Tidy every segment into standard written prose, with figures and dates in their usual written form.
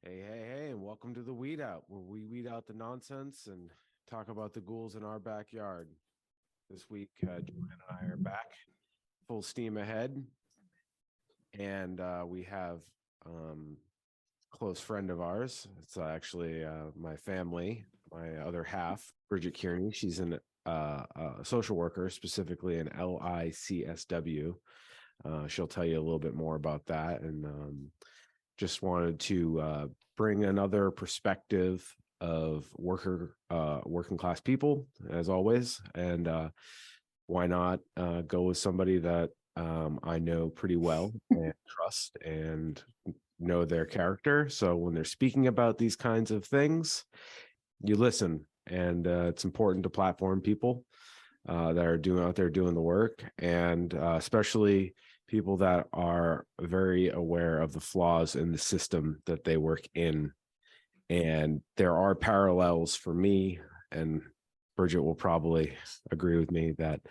Hey, and welcome to the Weed Out, where we weed out the nonsense and talk about the ghouls in our backyard. This week, Joanne and I are back, full steam ahead, and we have a close friend of ours. It's actually my family, my other half, Bridget Kearney. She's a social worker, specifically an LICSW. She'll tell you a little bit more about that, and just wanted to bring another perspective of working class people, as always. And why not go with somebody that I know pretty well and trust and know their character. So when they're speaking about these kinds of things, you listen. And it's important to platform people that are out there doing the work, and especially people that are very aware of the flaws in the system that they work in. And there are parallels for me, and Bridget will probably agree with me that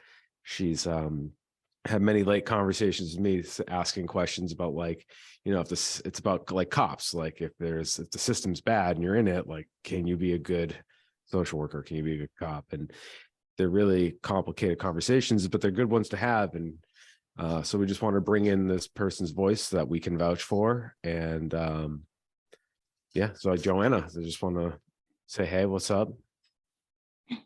she's had many late conversations with me asking questions about, like, if this, it's about like cops, like if the system's bad and you're in it, like, can you be a good social worker? Can you be a good cop? And they're really complicated conversations, but they're good ones to have. And so we just want to bring in this person's voice that we can vouch for. And so Joanna, I just want to say, hey, what's up?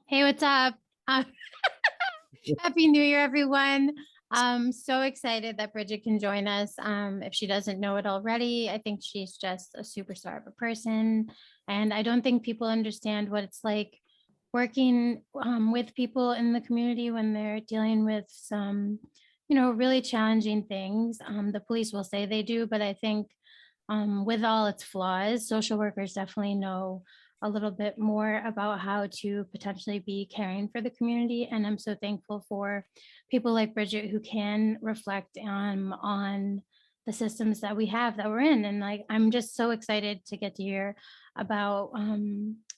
Hey, what's up? Happy New Year, everyone. I'm so excited that Bridget can join us. If she doesn't know it already, I think she's just a superstar of a person. And I don't think people understand what it's like working with people in the community when they're dealing with some, really challenging things. The police will say they do, but I think with all its flaws, social workers definitely know a little bit more about how to potentially be caring for the community. And I'm so thankful for people like Bridget who can reflect on the systems that we have that we're in. And I'm just so excited to get to hear about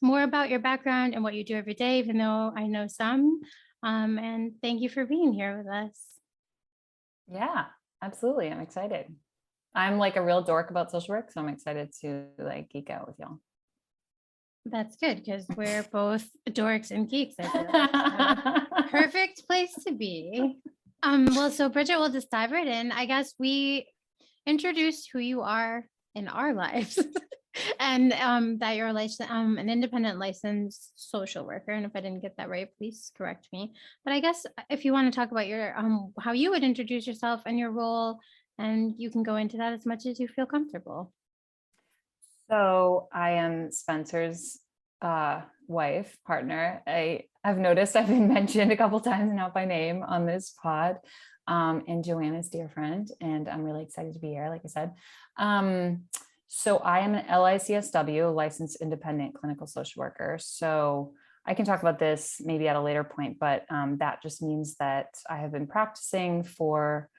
more about your background and what you do every day, even though I know some. And thank you for being here with us. Yeah, absolutely. I'm excited. I'm like a real dork about social work, so I'm excited to geek out with y'all. That's good because we're both dorks and geeks. I feel like. Perfect place to be. Well, so Bridget, we'll just dive right in. I guess we introduced who you are in our lives, and that you're an independent licensed social worker. And if I didn't get that right, please correct me. But I guess if you want to talk about your how you would introduce yourself and your role, and you can go into that as much as you feel comfortable. So I am Spencer's wife, partner. I've noticed I've been mentioned a couple times now by name on this pod, and Joanna's dear friend, and I'm really excited to be here, like I said. So I am an LICSW, licensed independent clinical social worker. So I can talk about this maybe at a later point, but that just means that I have been practicing for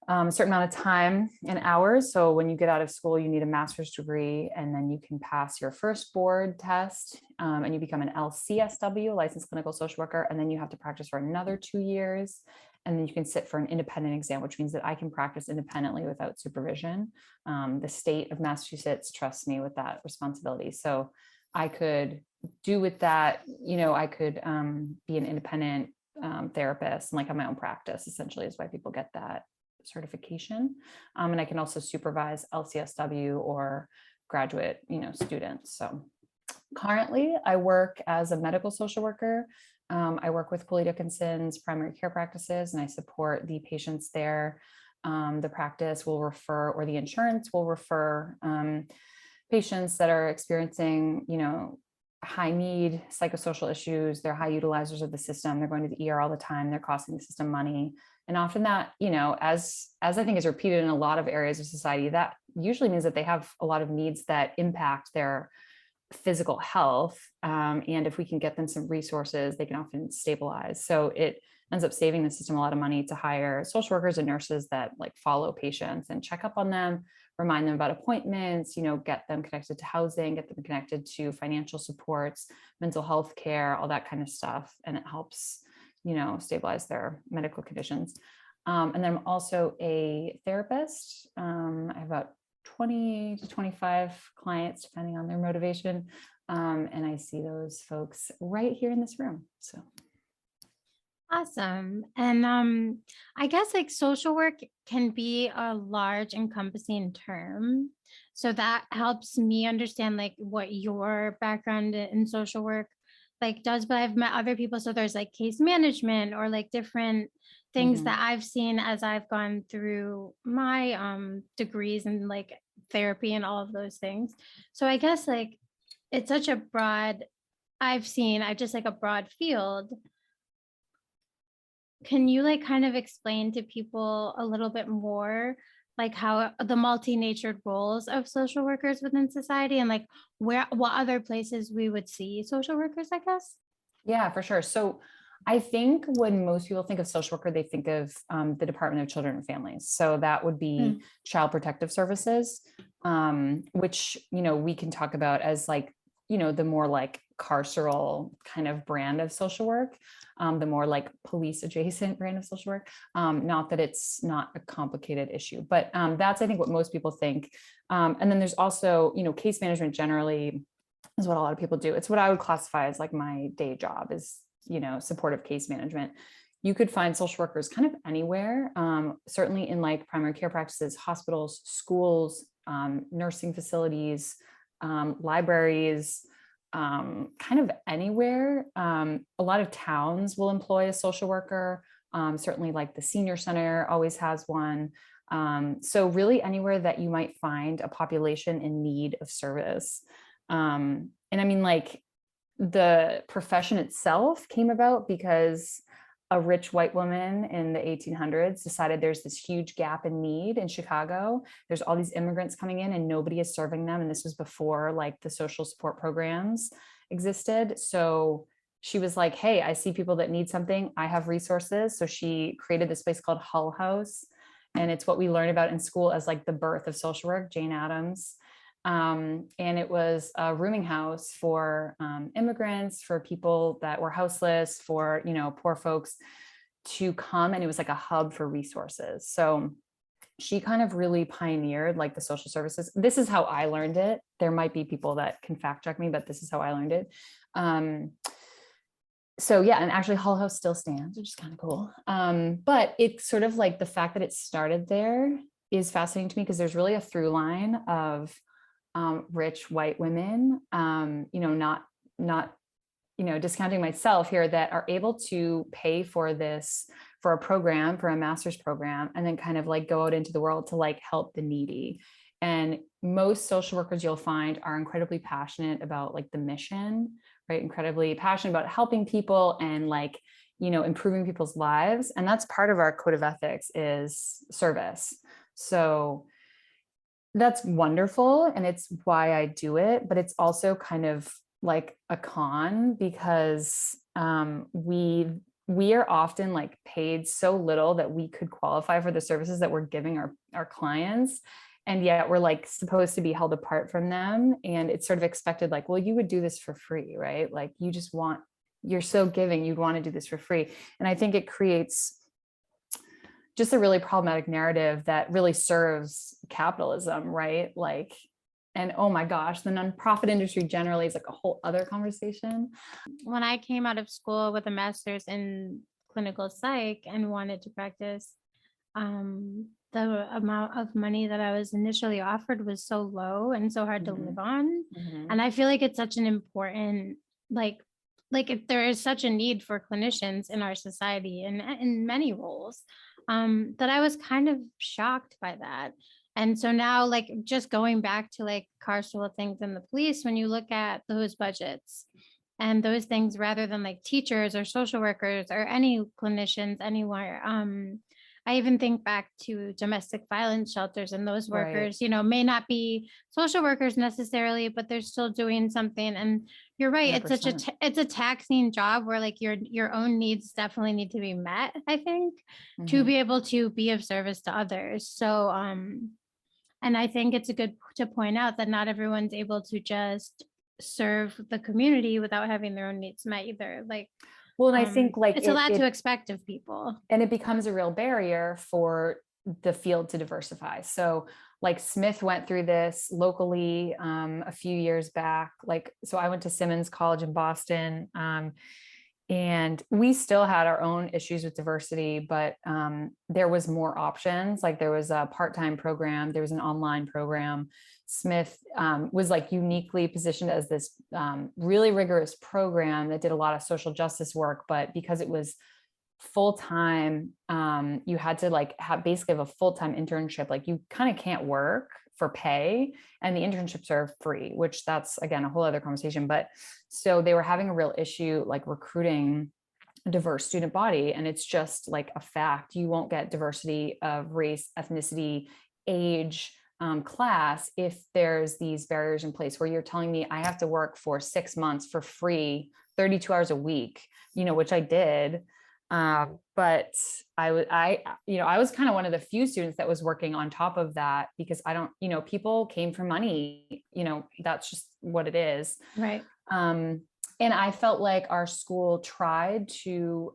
a certain amount of time and hours. So when you get out of school, you need a master's degree, and then you can pass your first board test and you become an LCSW, licensed clinical social worker. And then you have to practice for another 2 years. And then you can sit for an independent exam, which means that I can practice independently without supervision. The state of Massachusetts trusts me with that responsibility. So I could do with that, I could be an independent therapist and have my own practice, essentially, is why people get that certification. And I can also supervise LCSW or graduate, students. So currently I work as a medical social worker. I work with Coley Dickinson's primary care practices, and I support the patients there. The practice will refer, or the insurance will refer patients that are experiencing, high need psychosocial issues. They're high utilizers of the system. They're going to the ER all the time. They're costing the system money. And often that, as I think is repeated in a lot of areas of society, that usually means that they have a lot of needs that impact their physical health. And if we can get them some resources, they can often stabilize. So it ends up saving the system a lot of money to hire social workers and nurses that follow patients and check up on them, remind them about appointments, get them connected to housing, get them connected to financial supports, mental health care, all that kind of stuff. And it helps, stabilize their medical conditions. And then I'm also a therapist. I have about 20 to 25 clients, depending on their motivation. And I see those folks right here in this room. So. Awesome. And I guess like social work can be a large encompassing term. So that helps me understand like what your background in social work like does, but I've met other people. So there's like case management or like different things that I've seen as I've gone through my degrees and like therapy and all of those things. So I guess like it's such a broad, I just like a broad field. Can you like kind of explain to people a little bit more like how the multi-natured roles of social workers within society and like what other places we would see social workers, I guess? Yeah, for sure. So I think when most people think of social worker, they think of the Department of Children and Families. So that would be Child Protective Services, which, we can talk about as like, the more like carceral kind of brand of social work, the more like police adjacent brand of social work. Not that it's not a complicated issue, but that's, I think, what most people think. And then there's also, case management generally is what a lot of people do. It's what I would classify as like my day job is, supportive case management. You could find social workers kind of anywhere, certainly in like primary care practices, hospitals, schools, nursing facilities, libraries, kind of anywhere. A lot of towns will employ a social worker. Certainly like the senior center always has one. So really anywhere that you might find a population in need of service. And I mean, like the profession itself came about because a rich white woman in the 1800s decided there's this huge gap in need in Chicago. There's all these immigrants coming in and nobody is serving them. And this was before like the social support programs existed. So she was like, hey, I see people that need something. I have resources. So she created this place called Hull House. And it's what we learned about in school as like the birth of social work, Jane Addams. And it was a rooming house for immigrants, for people that were houseless, for, poor folks to come. And it was like a hub for resources. So she kind of really pioneered like the social services. This is how I learned it. There might be people that can fact check me, but this is how I learned it. So yeah, and actually Hull House still stands, which is kind of cool. But it's sort of like the fact that it started there is fascinating to me because there's really a through line of rich white women, not discounting myself here, that are able to pay for a program, for a master's program, and then kind of like go out into the world to like help the needy. And most social workers you'll find are incredibly passionate about like the mission, right? Incredibly passionate about helping people and like, improving people's lives. And that's part of our code of ethics is service. So that's wonderful. And it's why I do it, but it's also kind of like a con because we are often like paid so little that we could qualify for the services that we're giving our clients. And yet we're like supposed to be held apart from them. And it's sort of expected like, well, you would do this for free, right? Like you're so giving, you'd want to do this for free. And I think it creates just a really problematic narrative that really serves capitalism, right? Like, and oh my gosh, the nonprofit industry generally is like a whole other conversation. When I came out of school with a master's in clinical psych and wanted to practice, the amount of money that I was initially offered was so low and so hard to live on. And I feel like it's such an important, like if there is such a need for clinicians in our society and in many roles, that I was kind of shocked by that. And so now, like, just going back to like carceral things in the police, when you look at those budgets and those things, rather than like teachers or social workers or any clinicians anywhere, I even think back to domestic violence shelters, and those workers, may not be social workers necessarily, but they're still doing something. And you're right, 100%. it's a taxing job where like your own needs definitely need to be met, I think, to be able to be of service to others. So and I think it's a good to point out that not everyone's able to just serve the community without having their own needs met either. Like, well, and I think like it's a lot to expect of people. And it becomes a real barrier for the field to diversify. So like Smith went through this locally a few years back. Like, so I went to Simmons College in Boston, and we still had our own issues with diversity, but there was more options. Like there was a part-time program, there was an online program. Smith was like uniquely positioned as this really rigorous program that did a lot of social justice work, but because it was full-time, you had to like basically have a full-time internship. Like you kind of can't work for pay, and the internships are free, which that's again a whole other conversation. But so they were having a real issue like recruiting a diverse student body, and it's just like a fact, you won't get diversity of race, ethnicity, age, class if there's these barriers in place where you're telling me I have to work for 6 months for free, 32 hours a week, which I did. But I was kind of one of the few students that was working on top of that, because I don't, people came for money, that's just what it is. Right. And I felt like our school tried to,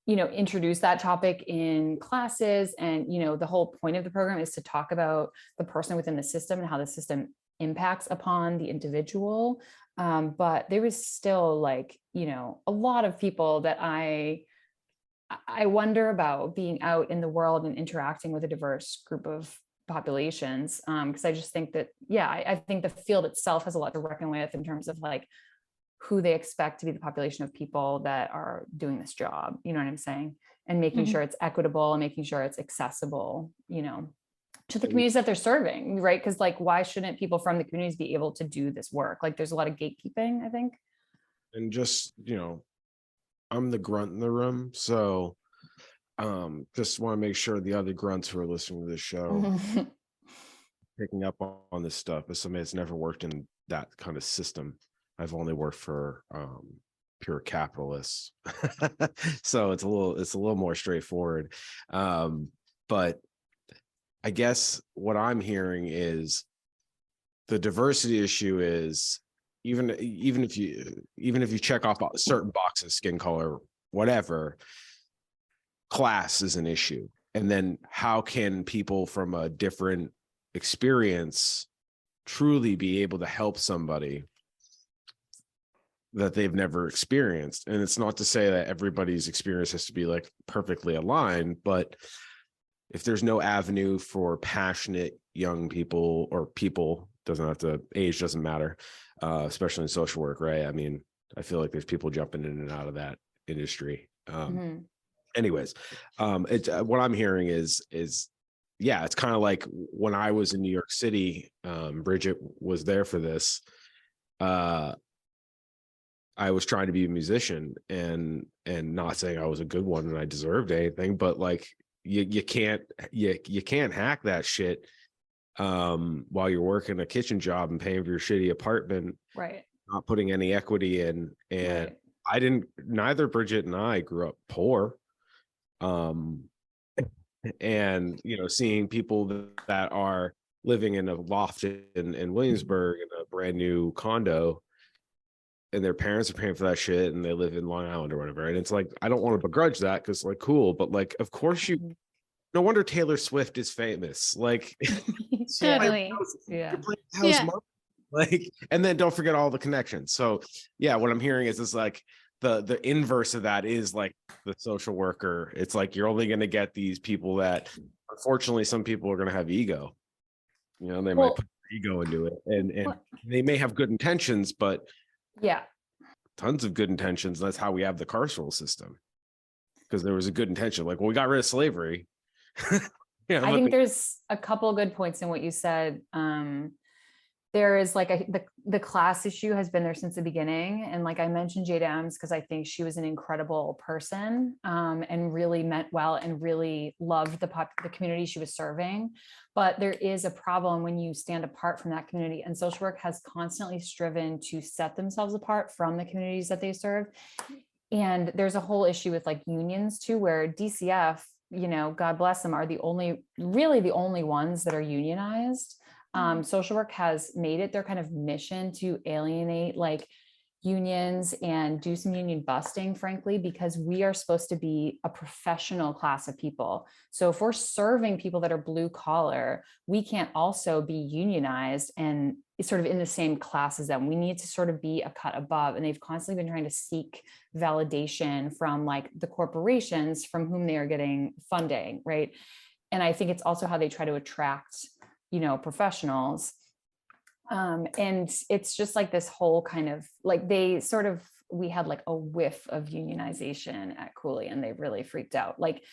introduce that topic in classes. And, the whole point of the program is to talk about the person within the system and how the system impacts upon the individual. But there was still like, a lot of people that I wonder about being out in the world and interacting with a diverse group of populations. Because I just think that, I think the field itself has a lot to reckon with in terms of like who they expect to be the population of people that are doing this job. You know what I'm saying? And making sure it's equitable and making sure it's accessible, to the communities that they're serving, right? Because like, why shouldn't people from the communities be able to do this work? Like there's a lot of gatekeeping, I think. And just, I'm the grunt in the room. So just want to make sure the other grunts who are listening to this show picking up on this stuff as somebody that's never worked in that kind of system. I've only worked for pure capitalists. So it's a little more straightforward. But I guess what I'm hearing is the diversity issue is even if you check off certain boxes, skin color, whatever, class is an issue. And then how can people from a different experience truly be able to help somebody that they've never experienced? And it's not to say that everybody's experience has to be like perfectly aligned, but if there's no avenue for passionate young people, or people, age doesn't matter, especially in social work, right? I mean, I feel like there's people jumping in and out of that industry. Anyways, what I'm hearing is it's kind of like when I was in New York City, Bridget was there for this. I was trying to be a musician and not saying I was a good one and I deserved anything, but like you can't hack that shit while you're working a kitchen job and paying for your shitty apartment, right? Not putting any equity in. And right. Neither Bridget and I grew up poor. And seeing people that are living in a loft in Williamsburg in a brand new condo, and their parents are paying for that shit, and they live in Long Island or whatever. And it's like, I don't want to begrudge that, because like, cool, but like, of course no wonder Taylor Swift is famous. Like, totally. Like, and then don't forget all the connections. So what I'm hearing is like the inverse of that is like the social worker. It's like, you're only going to get these people that, unfortunately, some people are going to have ego. They might put ego into it, and they may have good intentions, but tons of good intentions. That's how we have the carceral system, because there was a good intention. Like, well, we got rid of slavery. I think there's a couple of good points in what you said. There is like the class issue has been there since the beginning. And like I mentioned Jada Ems, because I think she was an incredible person, and really meant well and really loved the community she was serving. But there is a problem when you stand apart from that community, and social work has constantly striven to set themselves apart from the communities that they serve. And there's a whole issue with like unions too, where DCF, God bless them, are the only ones that are unionized. Social work has made it their kind of mission to alienate like unions and do some union busting, frankly, because we are supposed to be a professional class of people. So if we're serving people that are blue collar, we can't also be unionized and sort of in the same class as them. We need to sort of be a cut above. And they've constantly been trying to seek validation from like the corporations from whom they are getting funding, right? And I think it's also how they try to attract, professionals. And it's just like this whole kind of like we had like a whiff of unionization at Cooley and they really freaked out. Like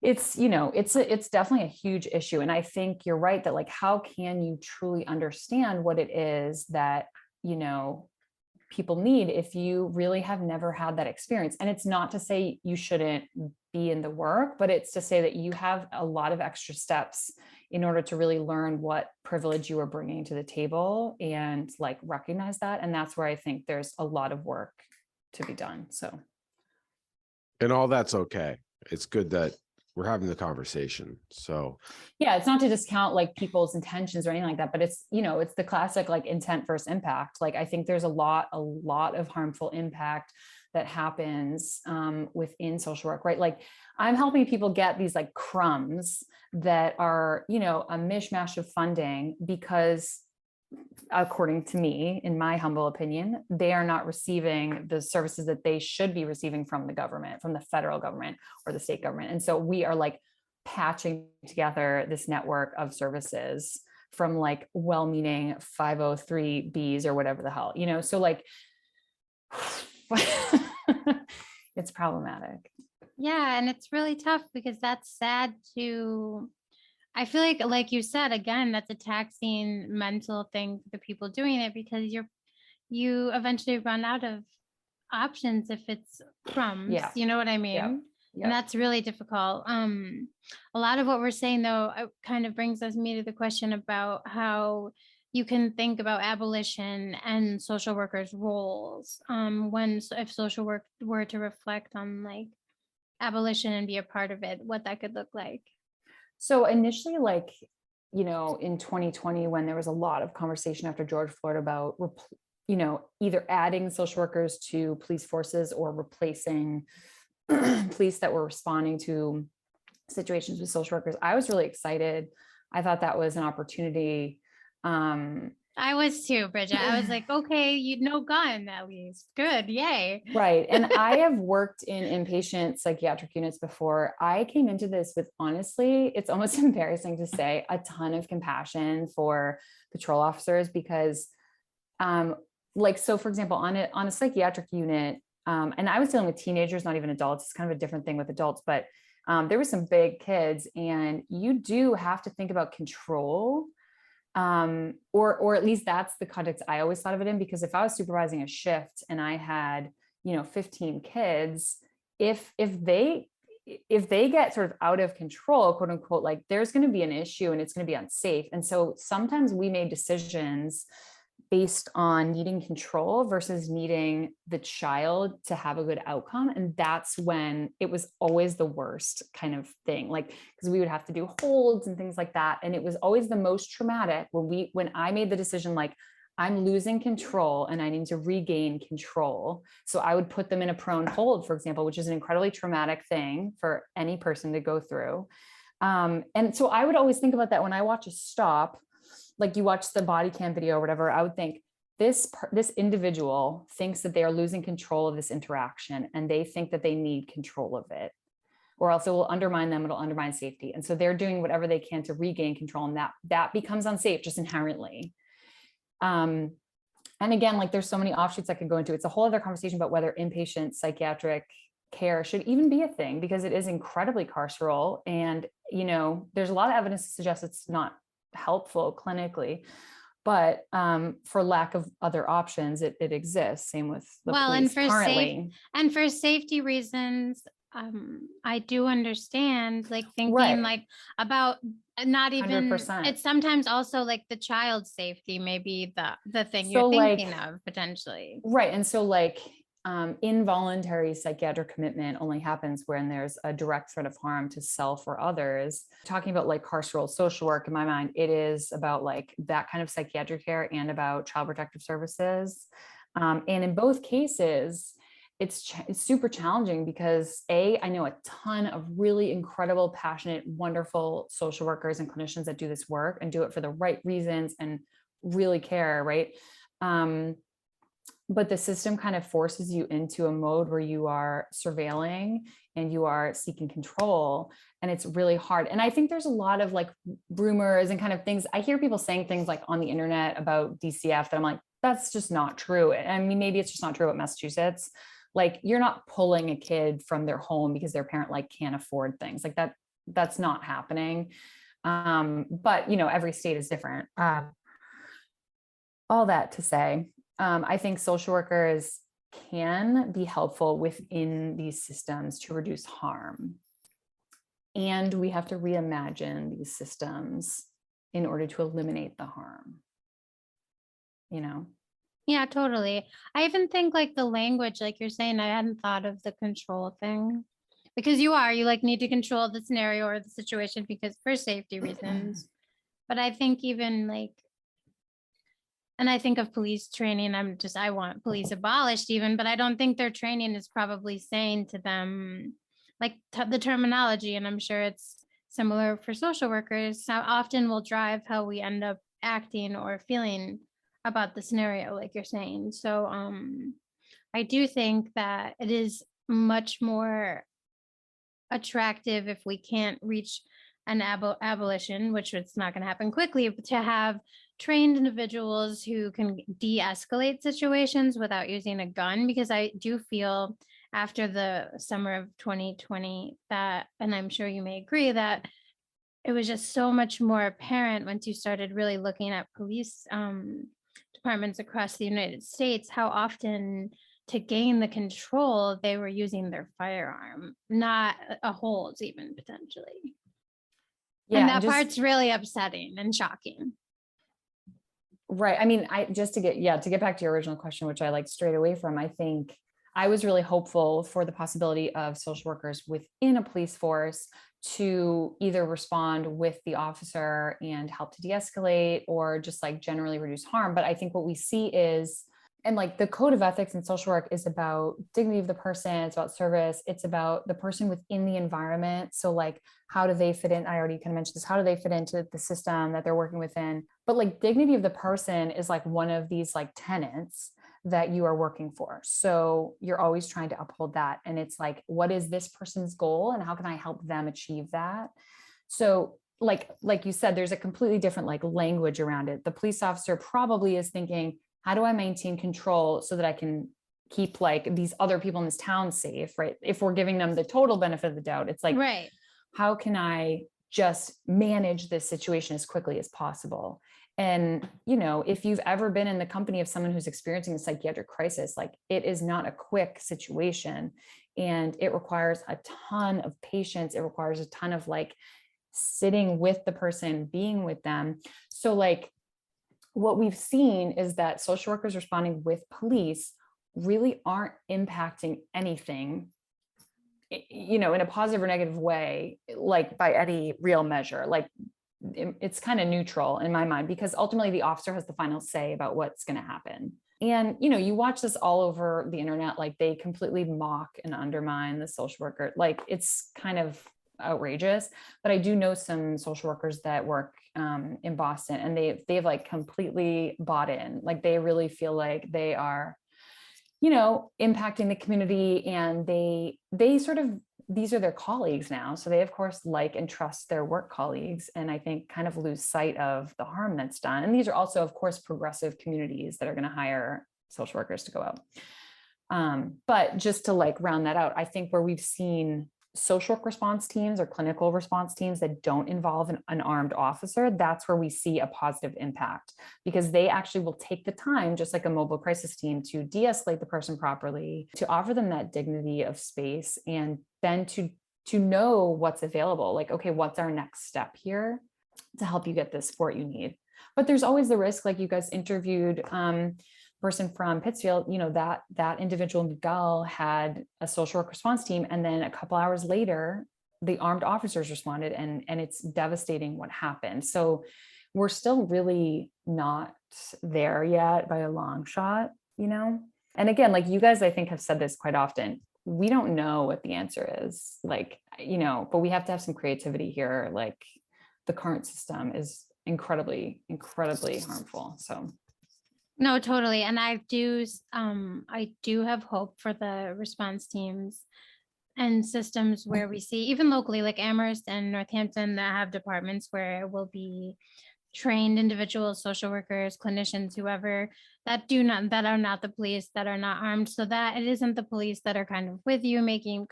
it's definitely a huge issue. And I think you're right that like, how can you truly understand what it is that, people need if you really have never had that experience? And it's not to say you shouldn't be in the work, but it's to say that you have a lot of extra steps in order to really learn what privilege you are bringing to the table and like recognize that. And that's where I think there's a lot of work to be done. So. And all that's okay. It's good that we're having the conversation. So yeah, it's not to discount like people's intentions or anything like that, but it's, it's the classic like intent versus impact. Like I think there's a lot of harmful impact that happens within social work, right? Like I'm helping people get these like crumbs that are, a mishmash of funding because according to me, in my humble opinion, they are not receiving the services that they should be receiving from the government, from the federal government or the state government. And so we are like patching together this network of services from like well-meaning 503Bs or whatever the hell, so like it's problematic. Yeah. And it's really tough because that's sad I feel like you said, again, that's a taxing mental thing for the people doing it because you eventually run out of options if it's crumbs. Yeah. You know what I mean? Yeah. And that's really difficult. A lot of what we're saying though, kind of brings me to the question about how you can think about abolition and social workers' roles if social work were to reflect on like abolition and be a part of it, what that could look like. So initially, like, in 2020, when there was a lot of conversation after George Floyd about, either adding social workers to police forces or replacing police that were responding to situations with social workers, I was really excited. I thought that was an opportunity. I was too, Bridget. I was like, okay, no gun at least. Good. Yay. Right. And I have worked in inpatient psychiatric units before. I came into this with, honestly, it's almost embarrassing to say, a ton of compassion for patrol officers because so for example, on a psychiatric unit, and I was dealing with teenagers, not even adults. It's kind of a different thing with adults, but there were some big kids and you do have to think about control. Or at least that's the context I always thought of it in, because if I was supervising a shift and I had, 15 kids, if they get sort of out of control, quote unquote, like there's going to be an issue and it's going to be unsafe. And so sometimes we made decisions based on needing control versus needing the child to have a good outcome. And that's when it was always the worst kind of thing, like, because we would have to do holds and things like that. And it was always the most traumatic when I made the decision, like, I'm losing control and I need to regain control. So I would put them in a prone hold, for example, which is an incredibly traumatic thing for any person to go through. And so I would always think about that when I watch a stop, like you watch the body cam video or whatever, I would think this individual thinks that they are losing control of this interaction and they think that they need control of it, or else it will undermine them. It'll undermine safety. And so they're doing whatever they can to regain control, and that becomes unsafe just inherently. And again, like there's so many offshoots I could go into. It's a whole other conversation about whether inpatient psychiatric care should even be a thing, because it is incredibly carceral. And, there's a lot of evidence to suggest it's not helpful clinically, but for lack of other options, it exists. Same with the police currently. And for safety reasons, I do understand, like thinking Right. like about not even 100%. It's sometimes also like the child's safety may be the thing So, you're thinking of potentially. Right. And so like involuntary psychiatric commitment only happens when there's a direct threat of harm to self or others. Talking about like carceral social work, in my mind, it is about like that kind of psychiatric care and about child protective services. And in both cases, it's super challenging because I know a ton of really incredible, passionate, wonderful social workers and clinicians that do this work and do it for the right reasons and really care, right? But the system kind of forces you into a mode where you are surveilling and you are seeking control, and it's really hard. And I think there's a lot of like rumors and kind of things. I hear people saying things like on the internet about DCF that I'm like, that's just not true. I mean, maybe it's just not true about Massachusetts. Like, you're not pulling a kid from their home because their parent like can't afford things like that. That's not happening. But you know, every state is different. All that to say, I think social workers can be helpful within these systems to reduce harm. And we have to reimagine these systems in order to eliminate the harm. You know? Yeah, totally. I even think like the language, like you're saying, I hadn't thought of the control thing. Because you like need to control the scenario or the situation because for safety reasons. But I think even like, and I think of police training, I want police abolished even, but I don't think their training is probably saying to them, like the terminology, and I'm sure it's similar for social workers, how often will drive how we end up acting or feeling about the scenario, like you're saying. So I do think that it is much more attractive if we can't reach an abolition, which it's not going to happen quickly, but to have trained individuals who can de-escalate situations without using a gun, because I do feel after the summer of 2020 that, and I'm sure you may agree, that it was just so much more apparent once you started really looking at police departments across the United States, how often to gain the control, they were using their firearm, not a hold even potentially. Yeah, and that part's really upsetting and shocking. Right. I mean, to get back to your original question, which I like straight away from, I think I was really hopeful for the possibility of social workers within a police force to either respond with the officer and help to de-escalate or just like generally reduce harm. But I think what we see is, and like the code of ethics in social work is about dignity of the person, it's about service, it's about the person within the environment. So like, how do they fit in? I already kind of mentioned this. How do they fit into the system that they're working within? But like dignity of the person is like one of these like tenets that you are working for. So you're always trying to uphold that. And it's like, what is this person's goal and how can I help them achieve that? So like you said, there's a completely different like language around it. The police officer probably is thinking, how do I maintain control so that I can keep like these other people in this town safe, right? If we're giving them the total benefit of the doubt, it's like, right. How can I just manage this situation as quickly as possible? And, you know, if you've ever been in the company of someone who's experiencing a psychiatric crisis, like it is not a quick situation and it requires a ton of patience. It requires a ton of like sitting with the person, being with them. So like what we've seen is that social workers responding with police really aren't impacting anything, you know, in a positive or negative way, like by any real measure. Like it's kind of neutral in my mind, because ultimately the officer has the final say about what's going to happen. And, you know, you watch this all over the internet, like they completely mock and undermine the social worker. Like it's kind of outrageous, but I do know some social workers that work in Boston, and they've like completely bought in. Like they really feel like they are, you know, impacting the community, and they sort of, these are their colleagues now. So they of course like and trust their work colleagues, and I think kind of lose sight of the harm that's done. And these are also of course progressive communities that are going to hire social workers to go out. But just to like round that out, I think where we've seen social work response teams or clinical response teams that don't involve an armed officer, that's where we see a positive impact, because they actually will take the time, just like a mobile crisis team, to de-escalate the person properly, to offer them that dignity of space, and then to know what's available. Like, okay, what's our next step here to help you get the support you need? But there's always the risk, like you guys interviewed person from Pittsfield, you know, that individual, Miguel, had a social work response team, and then a couple hours later the armed officers responded, and it's devastating what happened. So we're still really not there yet by a long shot. you know? And again, like you guys, I think have said this quite often. We don't know what the answer is, like, you know, but we have to have some creativity here. Like the current system is incredibly, incredibly harmful. So No, totally. And I do have hope for the response teams and systems where we see, even locally, like Amherst and Northampton, that have departments where it will be trained individuals, social workers, clinicians, whoever that are not the police, that are not armed, so that it isn't the police that are kind of with you making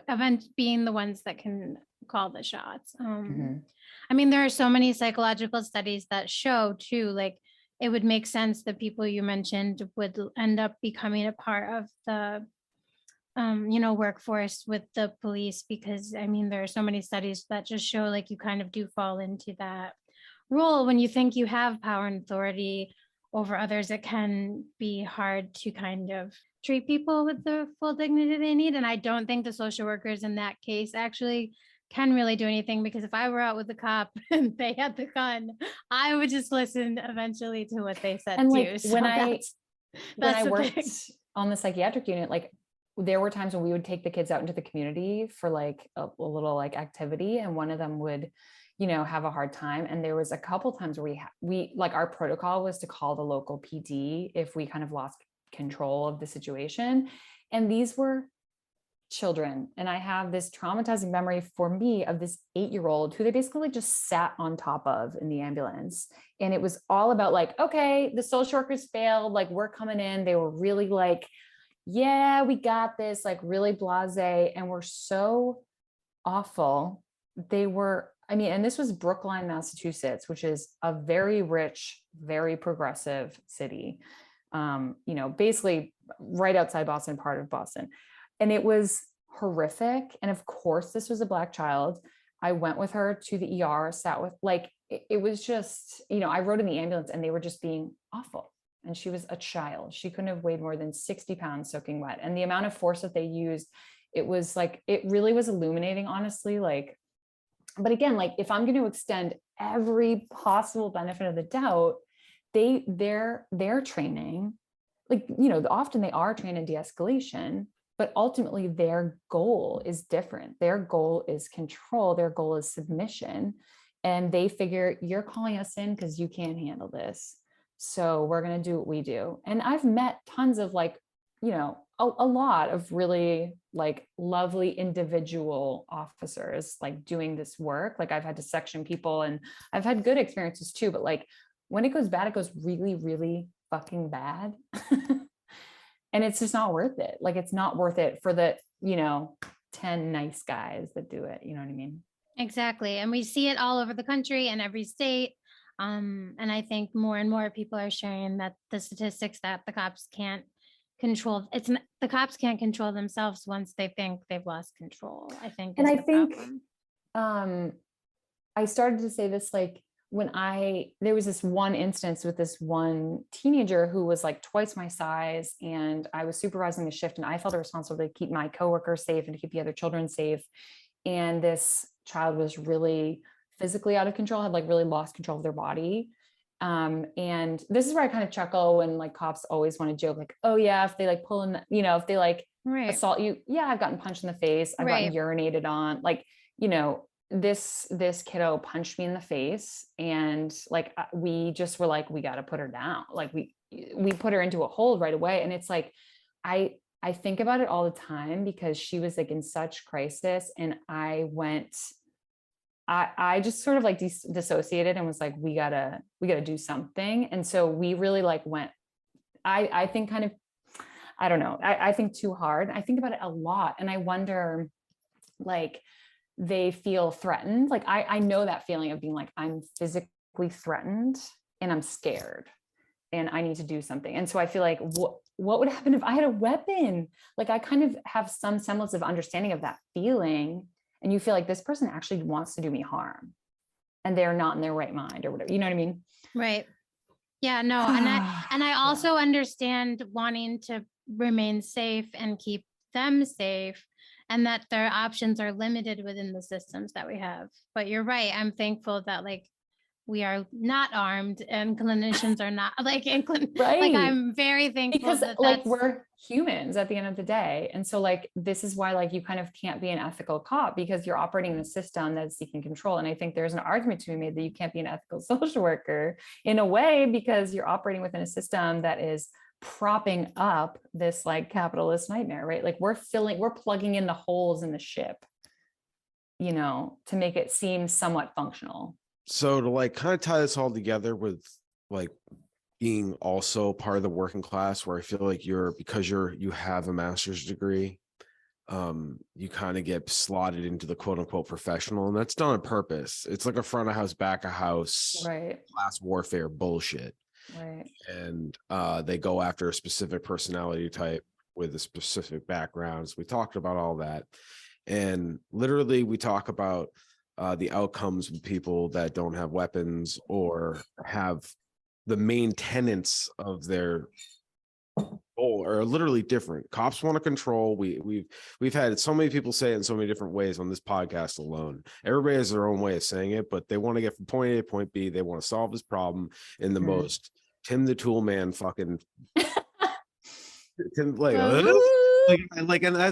events, being the ones that can call the shots. mhm. I mean, there are so many psychological studies that show too, like it would make sense that people you mentioned would end up becoming a part of the workforce with the police, because I mean, there are so many studies that just show like you kind of do fall into that role when you think you have power and authority over others. It can be hard to kind of treat people with the full dignity they need. And I don't think the social workers in that case actually can really do anything, because if I were out with the cop and they had the gun, I would just listen eventually to what they said And too. like So when that's I the worked thing. on the psychiatric unit, like there were times when we would take the kids out into the community for like a little like activity, and one of them would, you know, have a hard time. And there was a couple times where we like our protocol was to call the local PD if we kind of lost control of the situation. And these were children. And I have this traumatizing memory for me of this 8-year-old who they basically just sat on top of in the ambulance. And it was all about like, okay, the social workers failed. Like we're coming in. They were really like, yeah, we got this, like really blasé, and we're so awful. They were, I mean, and this was Brookline, Massachusetts, which is a very rich, very progressive city. You know, basically right outside Boston, part of Boston. And it was horrific. And of course, this was a Black child. I went with her to the ER, sat with, like, it was just, you know, I rode in the ambulance and they were just being awful. And she was a child. She couldn't have weighed more than 60 pounds soaking wet. And the amount of force that they used, it was like, it really was illuminating, honestly. Like, but again, like if I'm going to extend every possible benefit of the doubt, their training, like, you know, often they are trained in de-escalation, but ultimately their goal is different. Their goal is control. Their goal is submission. And they figure you're calling us in because you can't handle this. So we're going to do what we do. And I've met tons of like, you know, a lot of really like lovely individual officers like doing this work. Like I've had to section people and I've had good experiences too, but like when it goes bad, it goes really, really fucking bad. And it's just not worth it. Like it's not worth it for the, you know, 10 nice guys that do it. You know what I mean? Exactly. And we see it all over the country and every state. And I think more and more people are sharing that the statistics that the cops can't control, the cops can't control themselves once they think they've lost control, I think And is I the think problem. I started to say this like when there was this one instance with this one teenager who was like twice my size, and I was supervising the shift and I felt responsible to keep my coworkers safe and to keep the other children safe. And this child was really physically out of control, had like really lost control of their body. And this is where I kind of chuckle when like cops always want to joke like, oh yeah, if they like pull in, you know, if they like Right. assault you, yeah, I've gotten punched in the face, I've gotten Right. urinated on, like, you know, this kiddo punched me in the face, and like we just were like, we got to put her down. Like we put her into a hold right away. And it's like I think about it all the time because she was like in such crisis, and I just sort of like dissociated and was like, we gotta do something. And so we really like went, I think kind of, I don't know, I think too hard. I think about it a lot. And I wonder, like, they feel threatened. Like I know that feeling of being like, I'm physically threatened and I'm scared and I need to do something. And so I feel like what would happen if I had a weapon? Like I kind of have some semblance of understanding of that feeling. And you feel like this person actually wants to do me harm and they're not in their right mind or whatever. You know what I mean? Right. Yeah, no. And I also understand wanting to remain safe and keep them safe, and that their options are limited within the systems that we have. But you're right. I'm thankful that like we are not armed and clinicians are not like, like Right. I'm very thankful Because that like that's, we're humans at the end of the day. And so like, this is why like you kind of can't be an ethical cop because you're operating in a system that's seeking control. And I think there's an argument to be made that you can't be an ethical social worker in a way because you're operating within a system that is propping up this like capitalist nightmare, right? Like we're plugging in the holes in the ship, you know, to make it seem somewhat functional. So to like kind of tie this all together with like being also part of the working class, where I feel like because you have a master's degree, you kind of get slotted into the quote unquote professional, and that's done on purpose. It's like a front of house, back of house, Right. class warfare bullshit. Right. And they go after a specific personality type with a specific backgrounds. We talked about all that. And literally we talk about the outcomes with people that don't have weapons or have the main tenets of their goal are literally different. Cops want to control. We've had so many people say it in so many different ways on this podcast alone. Everybody has their own way of saying it, but they want to get from point A to point B. They want to solve this problem in the most Tim the Tool Man fucking and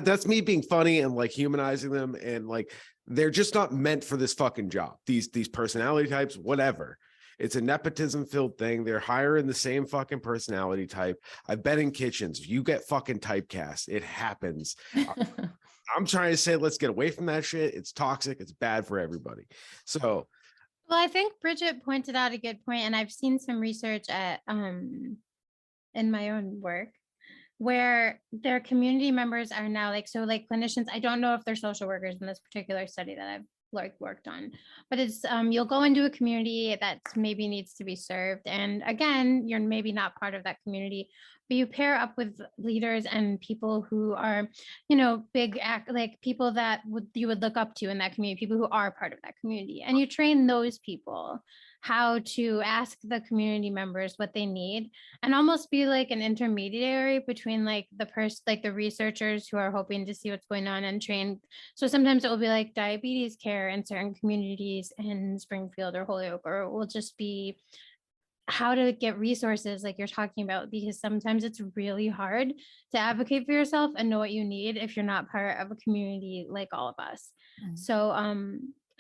that's me being funny and like humanizing them, and like they're just not meant for this fucking job. These personality types, whatever. It's a nepotism filled thing. They're hiring the same fucking personality type. I've been in kitchens. You get fucking typecast. It happens. I'm trying to say, let's get away from that shit. It's toxic. It's bad for everybody. So, well, I think Bridget pointed out a good point, and I've seen some research at in my own work where their community members are now like, so like clinicians, I don't know if they're social workers in this particular study that I've like worked on, but it's you'll go into a community that maybe needs to be served, and again, you're maybe not part of that community, but you pair up with leaders and people who are, you know, like people that you would look up to in that community, people who are part of that community, and you train those people how to ask the community members what they need and almost be like an intermediary between like the researchers who are hoping to see what's going on and train. So sometimes it will be like diabetes care in certain communities in Springfield or Holyoke, or it will just be how to get resources like you're talking about, because sometimes it's really hard to advocate for yourself and know what you need if you're not part of a community like all of us. So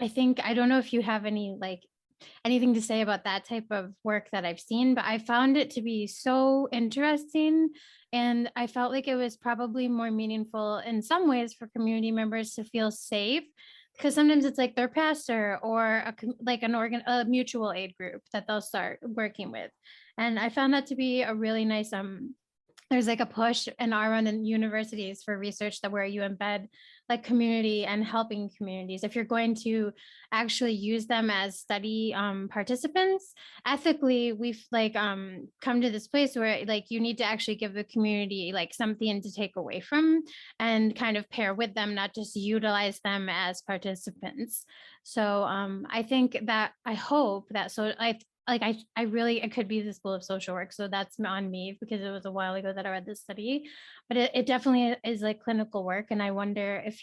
I think, I don't know if you have anything to say about that type of work that I've seen, but I found it to be so interesting. And I felt like it was probably more meaningful in some ways for community members to feel safe, because sometimes it's like their pastor or a mutual aid group that they'll start working with. And I found that to be a really nice, there's like a push in our own in universities for research that where you embed like community and helping communities. If you're going to actually use them as study participants, ethically, we've like come to this place where like you need to actually give the community like something to take away from and kind of pair with them, not just utilize them as participants. So I think that, I hope that, so I really, it could be the School of Social Work. So that's on me because it was a while ago that I read this study, but it definitely is like clinical work. And I wonder if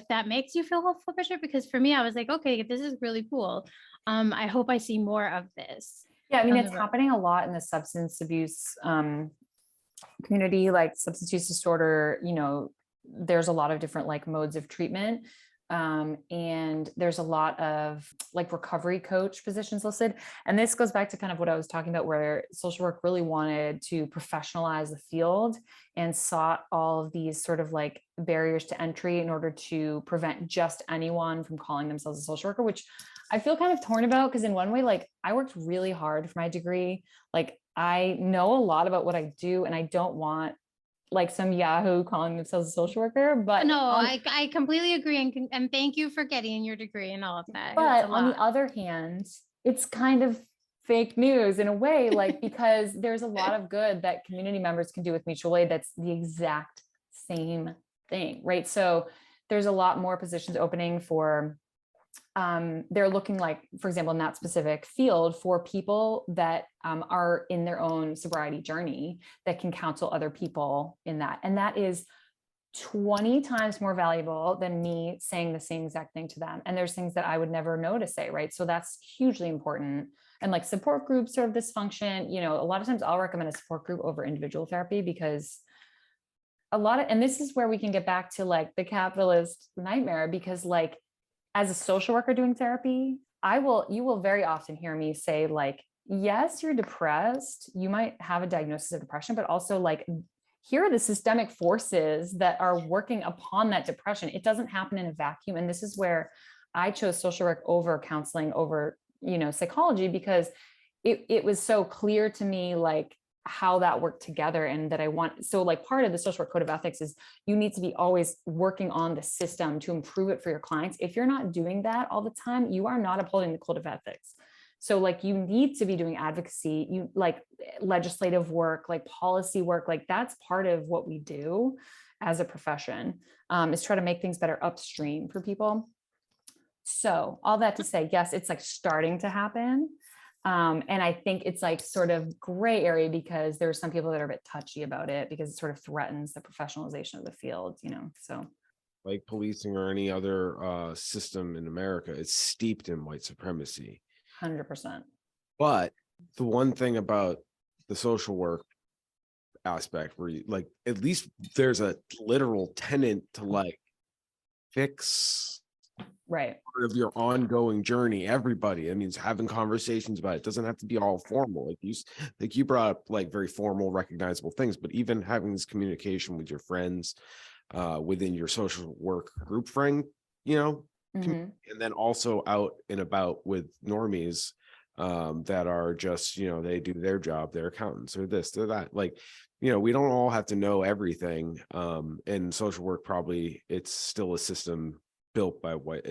that makes you feel hopeful, Bridget, because for me, I was like, okay, this is really cool. I hope I see more of this. Yeah, I mean, it's happening a lot in the substance abuse community, like substance use disorder, you know, there's a lot of different like modes of treatment. And there's a lot of like recovery coach positions listed. And this goes back to kind of what I was talking about, where social work really wanted to professionalize the field and sought all of these sort of like barriers to entry in order to prevent just anyone from calling themselves a social worker, which I feel kind of torn about, because in one way, like I worked really hard for my degree. Like I know a lot about what I do, and I don't want like some Yahoo calling themselves a social worker, but no, I completely agree. And thank you for getting your degree and all of that. But on the other hand, it's kind of fake news in a way, like, because there's a lot of good that community members can do with mutual aid. That's the exact same thing, right? So there's a lot more positions opening for, they're looking like, for example, in that specific field for people that are in their own sobriety journey that can counsel other people in that. And that is 20 times more valuable than me saying the same exact thing to them. And there's things that I would never know to say, right? So that's hugely important. And like support groups serve this function. You know, a lot of times I'll recommend a support group over individual therapy because and this is where we can get back to like the capitalist nightmare, because like as a social worker doing therapy, you will very often hear me say like, yes, you're depressed. You might have a diagnosis of depression, but also like, here are the systemic forces that are working upon that depression. It doesn't happen in a vacuum. And this is where I chose social work over counseling, over, you know, psychology, because it was so clear to me, like how that worked together. And that so like part of the social work code of ethics is you need to be always working on the system to improve it for your clients. If you're not doing that all the time, you are not upholding the code of ethics. So like you need to be doing advocacy, you like legislative work, like policy work, like that's part of what we do as a profession, is try to make things better upstream for people. So all that to say, yes, it's like starting to happen. And I think it's like sort of gray area because there are some people that are a bit touchy about it because it sort of threatens the professionalization of the field, you know, so. Like policing or any other system in America, it's steeped in white supremacy. 100%. But the one thing about the social work aspect where you, like, at least there's a literal tenant to like fix right part of your ongoing journey. Everybody, I mean, having conversations about it doesn't have to be all formal. Like you brought up like very formal, recognizable things, but even having this communication with your friends within your social work group friend, you know, and then also out and about with normies that are just, you know, they do their job, they're accountants or this, they're that. Like, you know, we don't all have to know everything. And social work, probably it's still a system built by white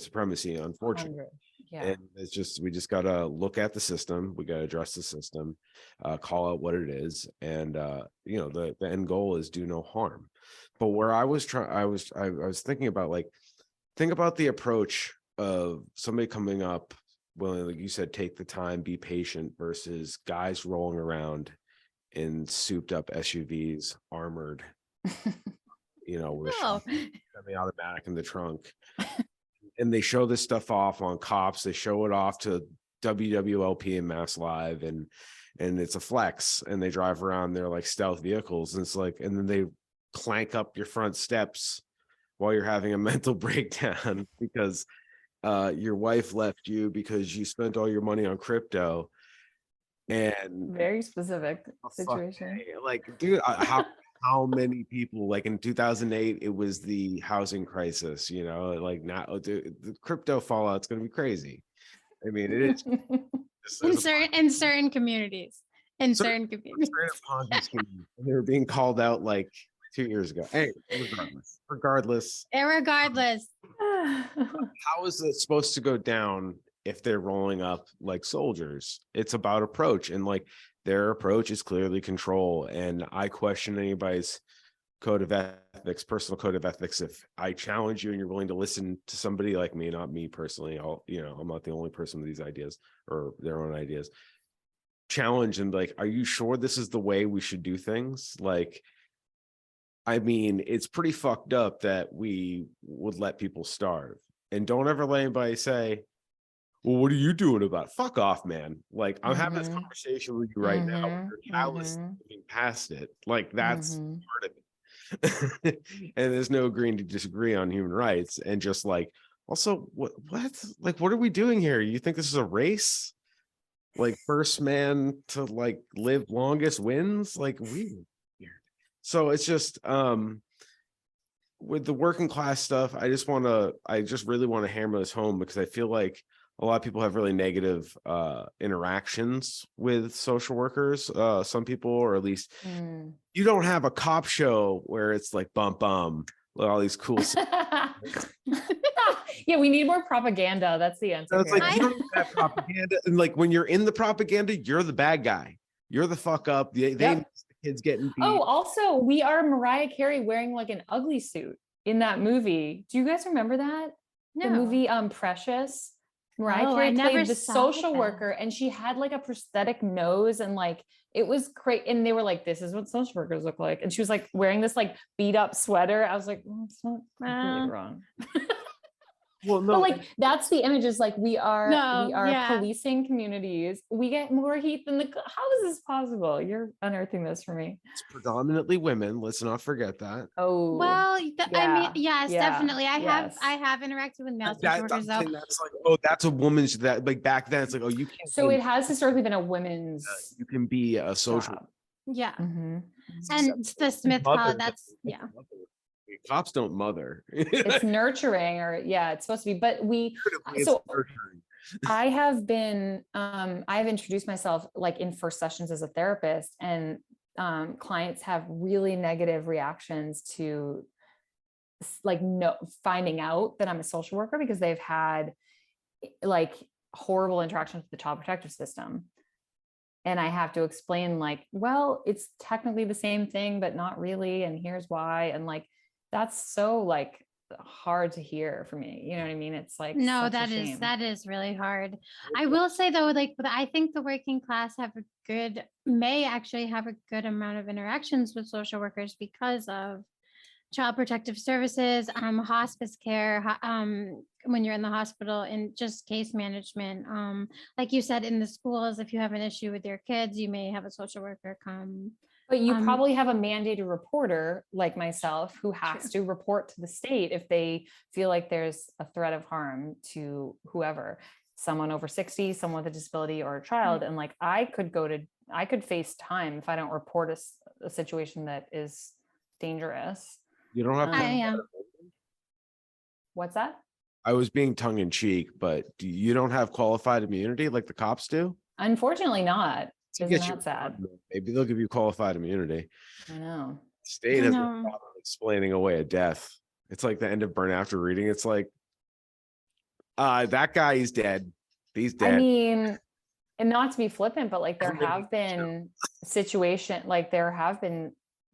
supremacy, unfortunately. Yeah. And it's just, we just got to look at the system. We got to address the system, call out what it is. And, you know, the end goal is do no harm. But where I was thinking about, like, think about the approach of somebody coming up, well, like you said, take the time, be patient, versus guys rolling around in souped up SUVs, armored, you know, with semi-automatic in the trunk. And they show this stuff off on cops. They show it off to WWLP and Mass Live, and it's a flex. And they drive around their like stealth vehicles, and it's like, and then they clank up your front steps while you're having a mental breakdown because your wife left you because you spent all your money on crypto. And very specific situation. Like, dude, how many people, like in 2008, it was the housing crisis, you know, like now the crypto fallout's going to be crazy. I mean, it is in certain communities, and they were being called out like 2 years ago. Hey, regardless, how is it supposed to go down if they're rolling up like soldiers? It's about approach, and like their approach is clearly control. And I question anybody's code of ethics, personal code of ethics, if I challenge you and you're willing to listen to somebody like me, not me personally. I'm not the only person with these ideas or their own ideas. Challenge and like, are you sure this is the way we should do things? Like, I mean, it's pretty fucked up that we would let people starve. And don't ever let anybody say, well, what are you doing about it? Fuck off, man. Like, I'm having this conversation with you right now. Your callous looking past it. Like, that's part of it. And there's no agreeing to disagree on human rights. And just like, also, what are we doing here? You think this is a race? Like, first man to like live longest wins? Like, weird. So it's just with the working class stuff, I just really want to hammer this home, because I feel like a lot of people have really negative interactions with social workers. Some people, or at least you don't have a cop show where it's like bum all these cool yeah, we need more propaganda. That's the answer. So it's like, you don't have propaganda, and like when you're in the propaganda, you're the bad guy. You're the fuck up. The kids getting beat. Oh, also, we are Mariah Carey wearing like an ugly suit in that movie. Do you guys remember that? No. The movie Precious. Mariah Oh, I Carey never played the saw social that. worker, and she had like a prosthetic nose, and like it was great. And they were like, "This is what social workers look like." And she was like wearing this like beat up sweater. I was like, it's not completely wrong. Well, But no, like that's the image, is like we are No, yeah. policing communities. We get more heat than how is this possible? You're unearthing this for me. it's predominantly women. Let's not forget that. Oh, Well, I mean, yeah, yes, yeah, definitely. I yes. have interacted with male social That, workers I'm though. saying that's like, oh, that's a woman's, that like back then it's like, oh, you can't. So be- it has historically been a women's you can be a social. job. Yeah. Mhm. And the Smith call Mother, it, that's, yeah. Cops don't mother. It's nurturing, or yeah, it's supposed to be. But It's so nurturing. I have been, I've introduced myself like in first sessions as a therapist, and clients have really negative reactions to like finding out that I'm a social worker, because they've had like horrible interactions with the child protective system. And I have to explain like, well, it's technically the same thing, but not really. And here's why. And like, that's so like hard to hear for me. You know what I mean? It's like, No, such a shame. that is really hard. I will say though, like, but I think the working class may actually have a good amount of interactions with social workers because of child protective services, hospice care, when you're in the hospital, and just case management. Like you said, in the schools, if you have an issue with your kids, you may have a social worker come. But you probably have a mandated reporter like myself who has True. to report to the state if they feel like there's a threat of harm to whoever, someone over 60, someone with a disability, or a child. And like, I could face time if I don't report a situation that is dangerous. You don't have to. Yeah. What's that? I was being tongue in cheek, but you don't have qualified immunity like the cops do? Unfortunately not. To Isn't get you that sad? maybe they'll give you qualified immunity. I know. State I has know. no problem explaining away a death. It's like the end of Burn After Reading. It's like, that guy is dead. He's dead. I mean, and not to be flippant, but like there have been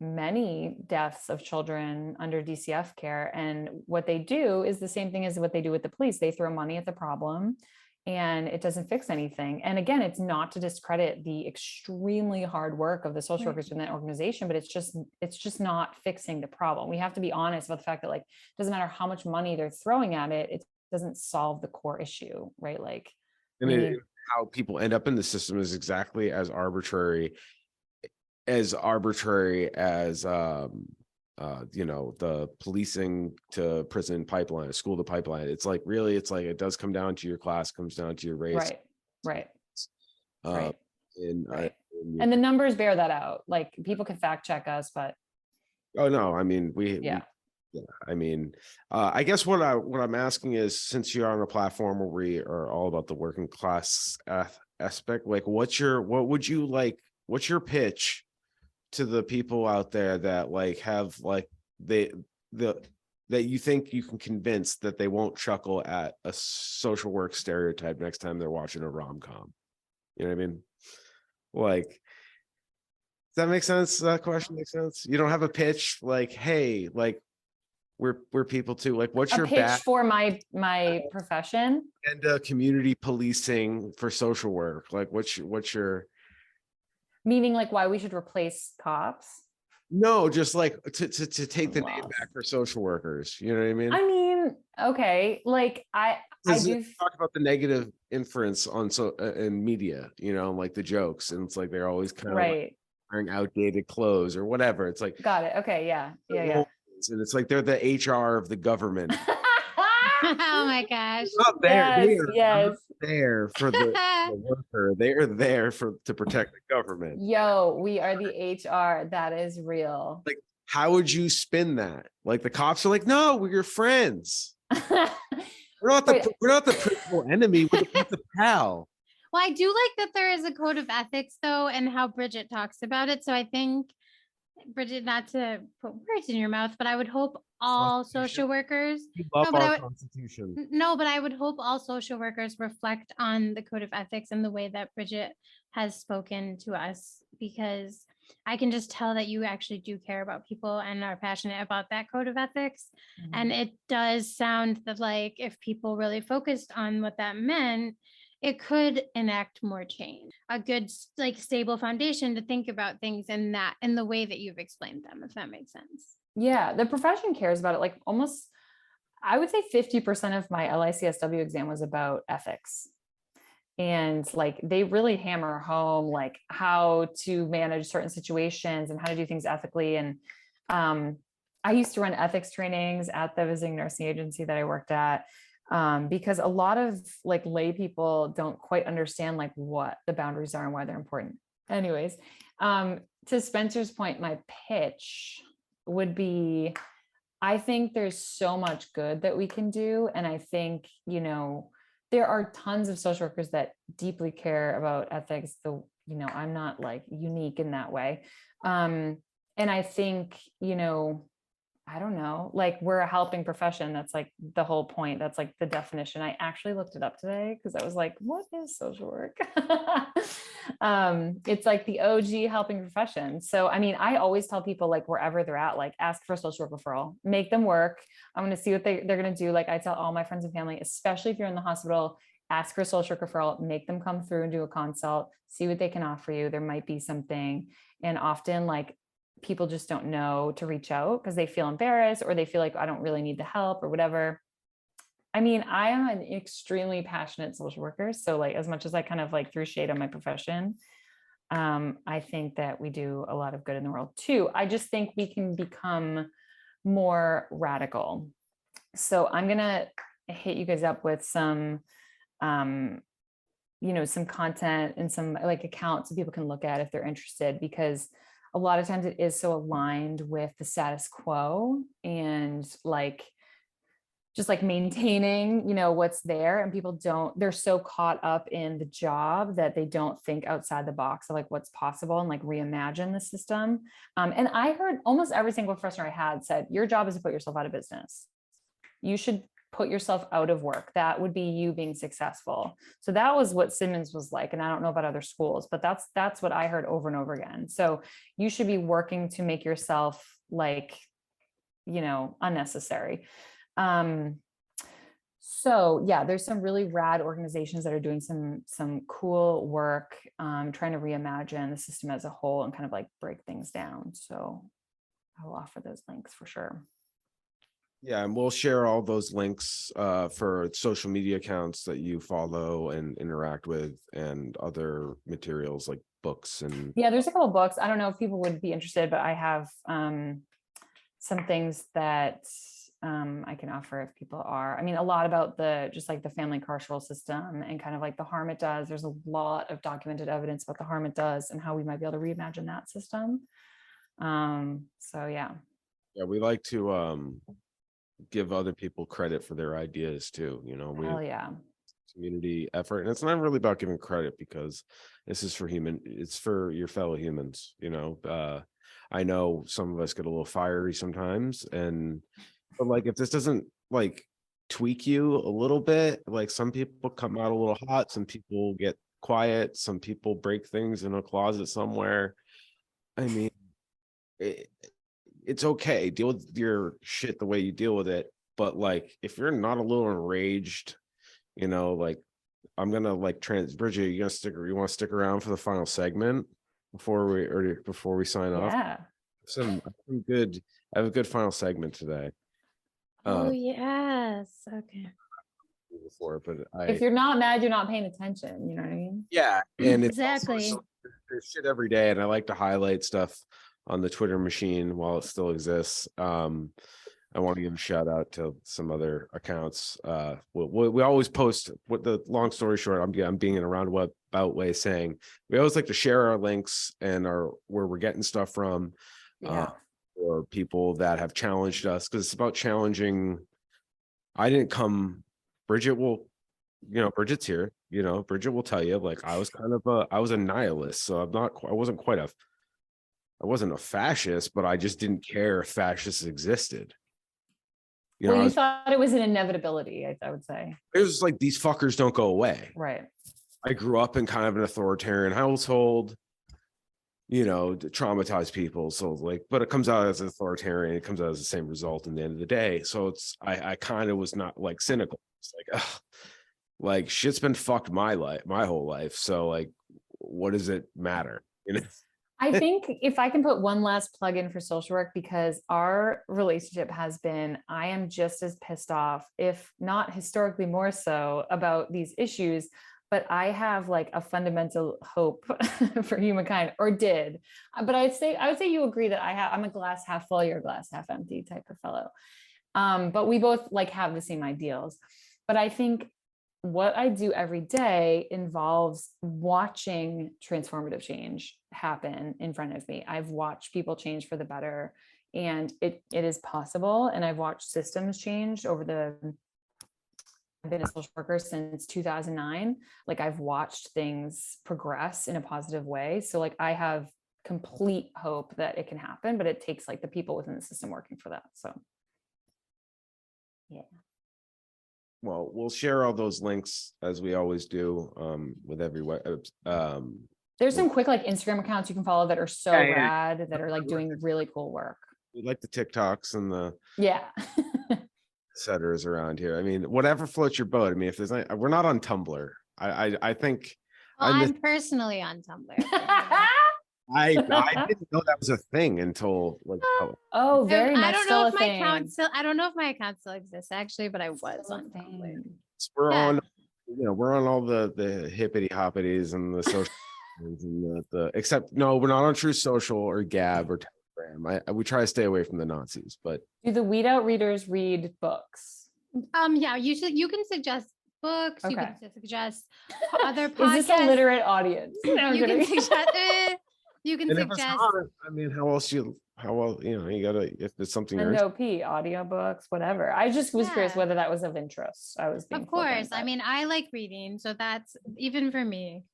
many deaths of children under DCF care. And what they do is the same thing as what they do with the police. They throw money at the problem and it doesn't fix anything. And again, it's not to discredit the extremely hard work of the social workers in that organization, but it's just not fixing the problem. We have to be honest about the fact that like, it doesn't matter how much money they're throwing at it, it doesn't solve the core issue, right? Like, And how people end up in the system is exactly as arbitrary as the policing to prison pipeline, school to pipeline. It's like, really, it's like, it does come down to your class, comes down to your race. Right. And the numbers bear that out. Like, people can fact check us, but oh no, I mean, I guess what I'm asking is, since you're on a platform where we are all about the working class aspect, like what's your pitch to the people out there that like have like that you think you can convince that they won't chuckle at a social work stereotype next time they're watching a rom-com? You know what I mean? Like, does that make sense? That question makes sense? You don't have a pitch like, hey, like we're people too. Like, what's your pitch for my profession and community policing for social work? Like, what's your meaning, like why we should replace cops? No, just like to take the name back for social workers. You know what I mean? I mean, okay, like I do talk about the negative inference on in media, you know, like the jokes, and it's like they're always kind of like wearing outdated clothes or whatever. It's like, got it. Okay, yeah. And it's like they're the HR of the government. Oh my gosh. Not there. Yes. Not there for the worker. They're there to protect the government. Yo, we are the HR. That is real. Like, how would you spin that? Like, the cops are like, no, we're your friends. We're not the principal enemy. We're the pal. Well, I do like that there is a code of ethics though, and how Bridget talks about it. So I think, Bridget, not to put words in your mouth, but I would hope all social workers. Love our Constitution. No, but I would hope all social workers reflect on the code of ethics and the way that Bridget has spoken to us, because I can just tell that you actually do care about people and are passionate about that code of ethics. And it does sound that like if people really focused on what that meant, it could enact more change, a good like stable foundation to think about things in the way that you've explained them, if that makes sense. Yeah, the profession cares about it. Like almost, I would say 50% of my LICSW exam was about ethics. And like they really hammer home like how to manage certain situations and how to do things ethically. And I used to run ethics trainings at the visiting nursing agency that I worked at, because a lot of like lay people don't quite understand like what the boundaries are and why they're important. Anyways, to Spencer's point, my pitch would be, I think there's so much good that we can do. And I think, you know, there are tons of social workers that deeply care about ethics. I'm not like unique in that way. And I think, you know, I don't know, like we're a helping profession. That's like the whole point. That's like the definition. I actually looked it up today because I was like, what is social work? It's like the OG helping profession. So, I mean, I always tell people like wherever they're at, like ask for a social work referral, make them work. I'm going to see what they're going to do. Like I tell all my friends and family, especially if you're in the hospital, ask for a social work referral, make them come through and do a consult, see what they can offer you. There might be something. And often like people just don't know to reach out because they feel embarrassed or they feel like I don't really need the help or whatever. I mean, I am an extremely passionate social worker. So like, as much as I kind of like threw shade on my profession, I think that we do a lot of good in the world too. I just think we can become more radical. So I'm going to hit you guys up with some, some content and some like accounts that people can look at if they're interested, because a lot of times it is so aligned with the status quo and like, just like maintaining, what's there, and people they're so caught up in the job that they don't think outside the box of like what's possible and like reimagine the system. And I heard almost every single professor I had said, your job is to put yourself out of business. You should put yourself out of work. That would be you being successful. So that was what Simmons was like. And I don't know about other schools, but that's what I heard over and over again. So you should be working to make yourself like, unnecessary. So yeah, there's some really rad organizations that are doing some cool work, trying to reimagine the system as a whole and kind of like break things down. So I will offer those links for sure. Yeah, and we'll share all those links for social media accounts that you follow and interact with, and other materials like books and yeah, there's a couple of books. I don't know if people would be interested, but I have some things that I can offer if people are. I mean, a lot about just like the family carceral system and kind of like the harm it does. There's a lot of documented evidence about the harm it does and how we might be able to reimagine that system. So yeah. Yeah, we like to give other people credit for their ideas too. Hell yeah. Community effort, and it's not really about giving credit, because this is it's for your fellow humans. I know some of us get a little fiery sometimes, but like if this doesn't like tweak you a little bit, like some people come out a little hot, some people get quiet, some people break things in a closet somewhere. I mean, it's okay. Deal with your shit the way you deal with it. But like, if you're not a little enraged, like I'm gonna like Bridget, you want to stick around for the final segment before we sign off? Yeah. I have a good final segment today. Oh yes. Okay. Before, but if you're not mad, you're not paying attention. You know what I mean? Yeah, and it's exactly. There's shit every day, and I like to highlight stuff on the Twitter machine while it still exists. I want to give a shout out to some other accounts. We always post. What the long story short, I'm being in a roundabout way saying we always like to share our links and where we're getting stuff from, or people that have challenged us, because it's about challenging. Bridget Bridget's here. Bridget will tell you, like, I was a nihilist, so I wasn't a fascist, but I just didn't care if fascists existed. You thought it was an inevitability, I would say. It was like, these fuckers don't go away. Right. I grew up in kind of an authoritarian household. to traumatize people. So like, but it comes out as authoritarian. It comes out as the same result in the end of the day. So I kind of was not like cynical. It's like, ugh, like shit's been fucked my whole life. So like, what does it matter? I think if I can put one last plug in for social work, because our relationship has been, I am just as pissed off, if not historically more so, about these issues, but I have like a fundamental hope for humankind, or did. But I would say you agree that I'm a glass half full, you're a glass half empty type of fellow. But we both like have the same ideals. But I think what I do every day involves watching transformative change happen in front of me. I've watched people change for the better, and it is possible. And I've watched systems change I've been a social worker since 2009. Like I've watched things progress in a positive way. So like I have complete hope that it can happen, but it takes like the people within the system working for that. So yeah. Well, we'll share all those links as we always do with every There's some quick like Instagram accounts you can follow that are so Yeah. rad, that are like doing really cool work. we like the TikToks and the Yeah. setters around here. I mean, whatever floats your boat. I mean, if there's we're not on Tumblr. I think Well, I I'm personally on Tumblr. I didn't know that was a thing until like Oh, very I much don't still know a if my thing. account still, I don't know if my account still exists actually, but I was Still a on Tumblr. thing. we're Yeah. on we're on all the hippity hoppities and the social and the except no, we're not on True Social or Gab or Telegram. We try to stay away from the Nazis, but Do the weed out readers read books? Yeah, you can suggest books, you Okay. can suggest other podcasts. Is this a literate audience? No, I'm You can kidding. suggest you can and if it's suggest not, I mean, how else you gotta if it's something you're NOP, audiobooks, whatever. I just was curious Yeah. whether that was of interest. I was being of course. flippant, I but- mean, I like reading, so that's even for me.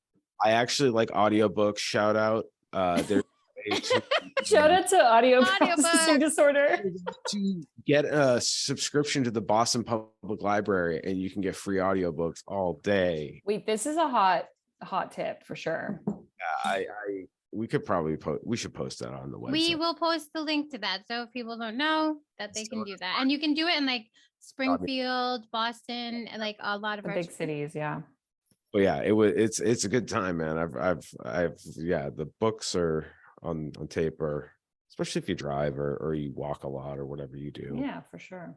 I actually like audiobooks. Shout out. There's a way shout out to audio processing Audiobooks. disorder. to get a subscription to the Boston Public Library, and you can get free audiobooks all day. Wait, this is a hot tip for sure. We should post that on the website. We will post the link to that, so if people don't know that they can do that, and you can do it in like Springfield, Boston, and like a lot of The our big cities, yeah. But yeah, it's a good time, man. The books are on tape, or especially if you drive or you walk a lot or whatever you do. Yeah, for sure.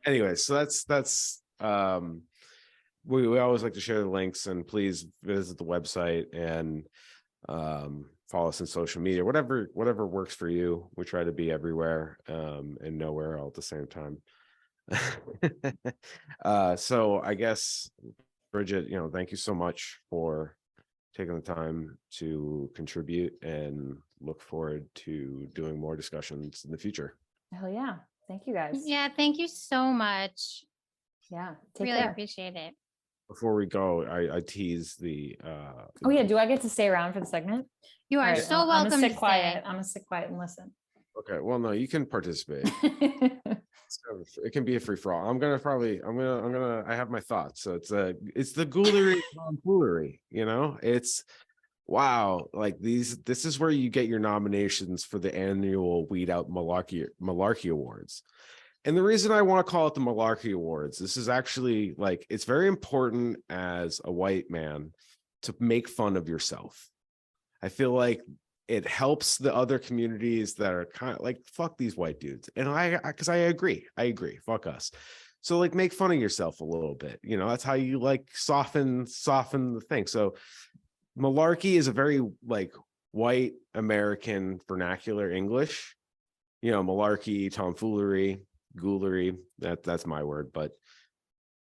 Anyway, so that's we always like to share the links, and please visit the website and follow us on social media, whatever works for you. We try to be everywhere and nowhere all at the same time. So I guess, Bridget, thank you so much for taking the time to contribute, and look forward to doing more discussions in the future. Hell yeah. Thank you guys. Yeah, thank you so much. Yeah. Take Really care. appreciate it. Before we go, I tease the Oh yeah. Do I get to stay around for the segment? You are All right, so I'm welcome gonna to sit quiet. stay. I'm gonna sit quiet and listen. Okay, well, no, you can participate. It can be a free for all. I have my thoughts. So it's the ghoulery tomfoolery, it's wow. Like this is where you get your nominations for the annual Weed Out Malarkey Awards. And the reason I want to call it the Malarkey Awards, this is actually like, it's very important as a white man to make fun of yourself. I feel like it helps the other communities that are kind of like, fuck these white dudes. And because I agree, fuck us. So like, make fun of yourself a little bit, that's how you like soften the thing. So malarkey is a very like white American vernacular English, malarkey, tomfoolery, ghoulery, that's my word. But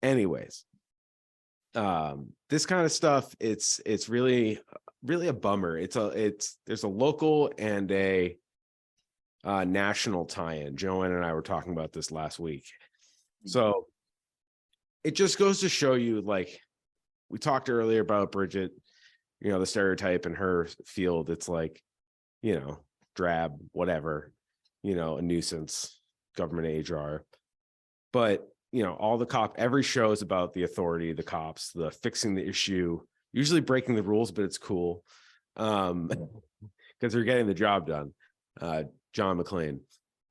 anyways, this kind of stuff, it's really a bummer. There's a local and a national tie-in. Joanne and I were talking about this last week. So it just goes to show you, like we talked earlier about Bridget, the stereotype in her field, it's like, drab, whatever, a nuisance, government HR. But all every show is about the authority, the cops, the fixing the issue, usually breaking the rules, but it's cool. because they're getting the job done. John McClane.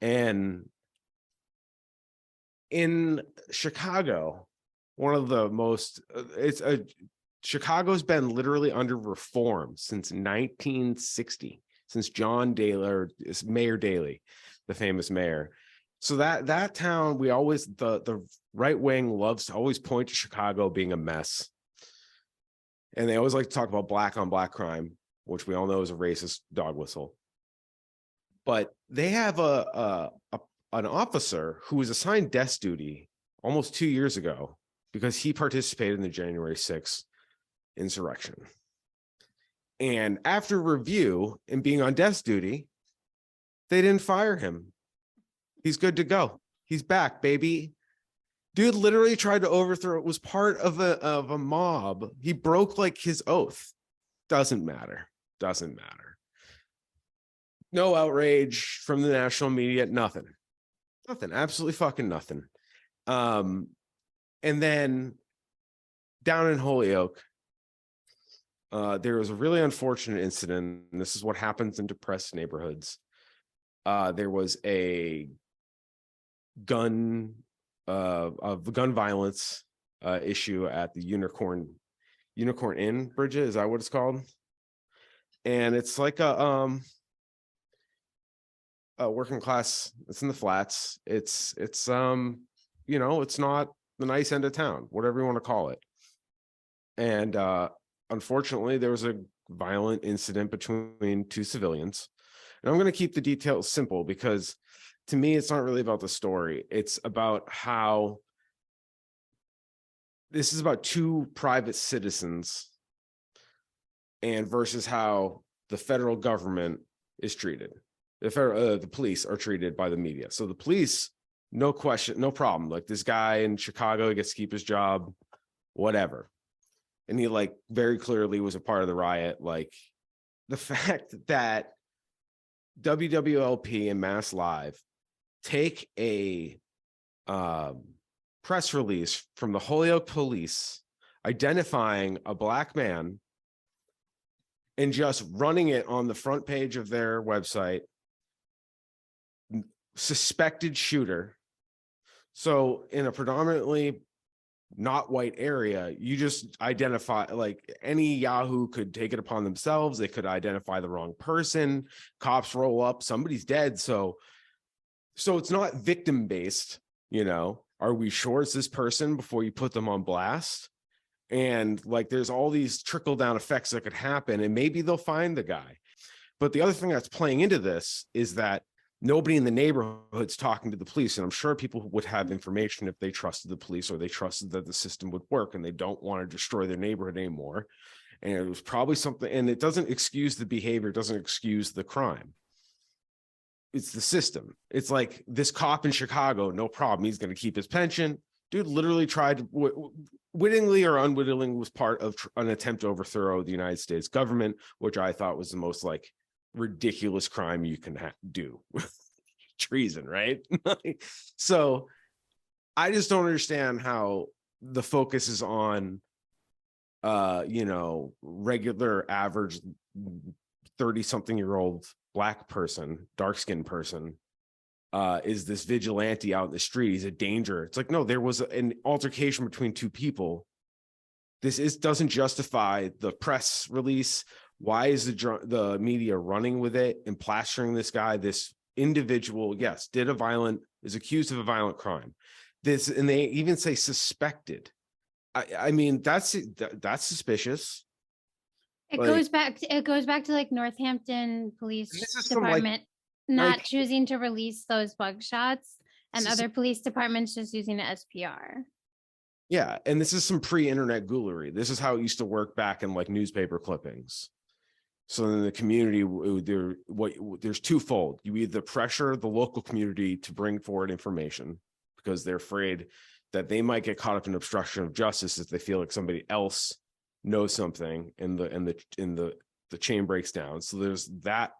And in Chicago, one of the most, Chicago's been literally under reform since 1960, since John Daley, or Mayor Daley, the famous mayor. So that town, we always, the right wing loves to always point to Chicago being a mess. And they always like to talk about black on black crime, which we all know is a racist dog whistle. But they have an officer who was assigned desk duty almost 2 years ago because he participated in the January 6th insurrection. And after review and being on desk duty, they didn't fire him. He's good to go. He's back, baby. Dude literally tried to overthrow. It was part of a mob. He broke like his oath. Doesn't matter. Doesn't matter. No outrage from the national media. Nothing. Nothing. Absolutely fucking nothing. And then down in Holyoke, there was a really unfortunate incident. And this is what happens in depressed neighborhoods. There was a gun violence issue at the Unicorn Inn, Bridget, is that what it's called? And it's like a working class, it's in the flats. It's you know, it's not the nice end of town, whatever you want to call it. And unfortunately, there was a violent incident between two civilians. And I'm going to keep the details simple because to me, it's not really about the story. It's about how this is about two private citizens and versus how the federal government is treated. The police are treated by the media. So the police, no question, no problem. Like this guy in Chicago, he gets to keep his job, whatever. And he like very clearly was a part of the riot. Like the fact that WWLP and Mass Live take a press release from the Holyoke police identifying a black man and just running it on the front page of their website, suspected shooter. So in a predominantly not white area, you just identify, like any Yahoo could take it upon themselves. They could identify the wrong person. Cops roll up, somebody's dead. So it's not victim based, you know, are we sure it's this person before you put them on blast? And like, there's all these trickle down effects that could happen and maybe they'll find the guy. But the other thing that's playing into this is that nobody in the neighborhood's talking to the police. And I'm sure people would have information if they trusted the police or they trusted that the system would work and they don't want to destroy their neighborhood anymore. And it was probably something, and it doesn't excuse the behavior, it doesn't excuse the crime. It's the system. It's like this cop in Chicago, no problem. He's going to keep his pension. Dude literally tried, wittingly or unwittingly, was part of an attempt to overthrow the United States government, which I thought was the most like ridiculous crime you can do. Treason, right? So I just don't understand how the focus is on you know, regular average 30-something-year-old black person, dark-skinned person, is this vigilante out in the street. He's a danger. It's like, no, there was an altercation between two people. This doesn't justify the press release. Why is the media running with it and plastering this guy, this individual? Yes, is accused of a violent crime. This, and they even say suspected. I mean, that's suspicious. It Like, goes back to like Northampton Police this is some, like, Department not like- choosing to release those bug shots and This is- other police departments just using the SPR. Yeah, and this is some pre-internet ghoulery. This is how it used to work back in like newspaper clippings. So in the community, there's twofold. You either pressure the local community to bring forward information because they're afraid that they might get caught up in obstruction of justice if they feel like somebody else knows something and the chain breaks down. So there's that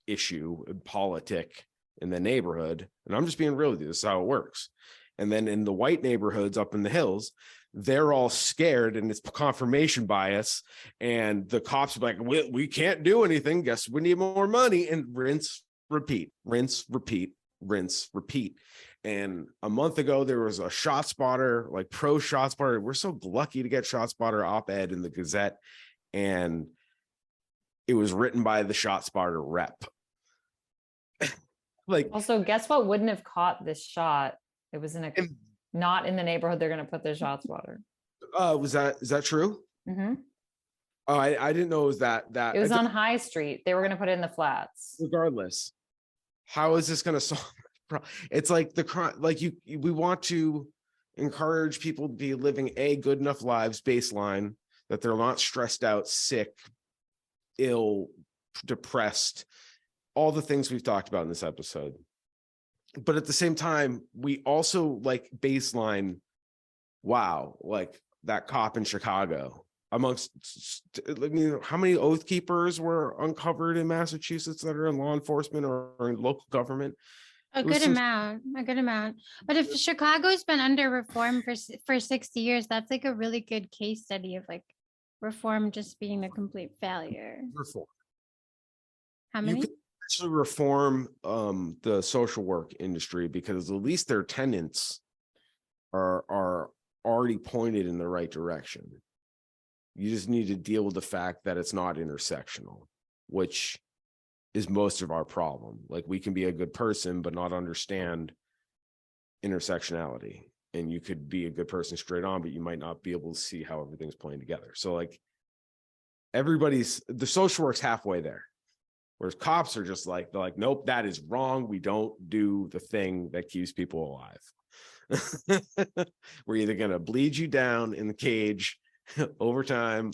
issue in politic in the neighborhood. And I'm just being real with you. This is how it works. And then in the white neighborhoods up in the hills, they're all scared and it's confirmation bias. And the cops are like, we can't do anything. Guess we need more money. And rinse, repeat, rinse, repeat, rinse, repeat. And a month ago, there was a ShotSpotter, like pro ShotSpotter. We're so lucky to get ShotSpotter op-ed in the Gazette. And it was written by the ShotSpotter rep. Like, also, guess what wouldn't have caught this shot? It was not in the neighborhood they're going to put the ShotSpotter. is that true? Mm-hmm. Oh, I didn't know it was that. It was on High Street. They were going to put it in the flats. Regardless, how is this going to solve? It's like the crime. Like we want to encourage people to be living good enough lives, baseline, that they're not stressed out, sick, ill, depressed, all the things we've talked about in this episode. But at the same time, we also like baseline, wow, like that cop in Chicago amongst, how many Oath Keepers were uncovered in Massachusetts that are in law enforcement or in local government? A good amount. But if Chicago's been under reform for 60 years, that's like a really good case study of like reform just being a complete failure. Reform. How many? You could actually reform the social work industry, because at least their tenants are already pointed in the right direction. You just need to deal with the fact that it's not intersectional, which is most of our problem. Like, we can be a good person but not understand intersectionality, and you could be a good person straight on, but you might not be able to see how everything's playing together. So like, the social work's halfway there, whereas cops are just like, they're like, nope, that is wrong. We don't do the thing that keeps people alive. We're either going to bleed you down in the cage over time,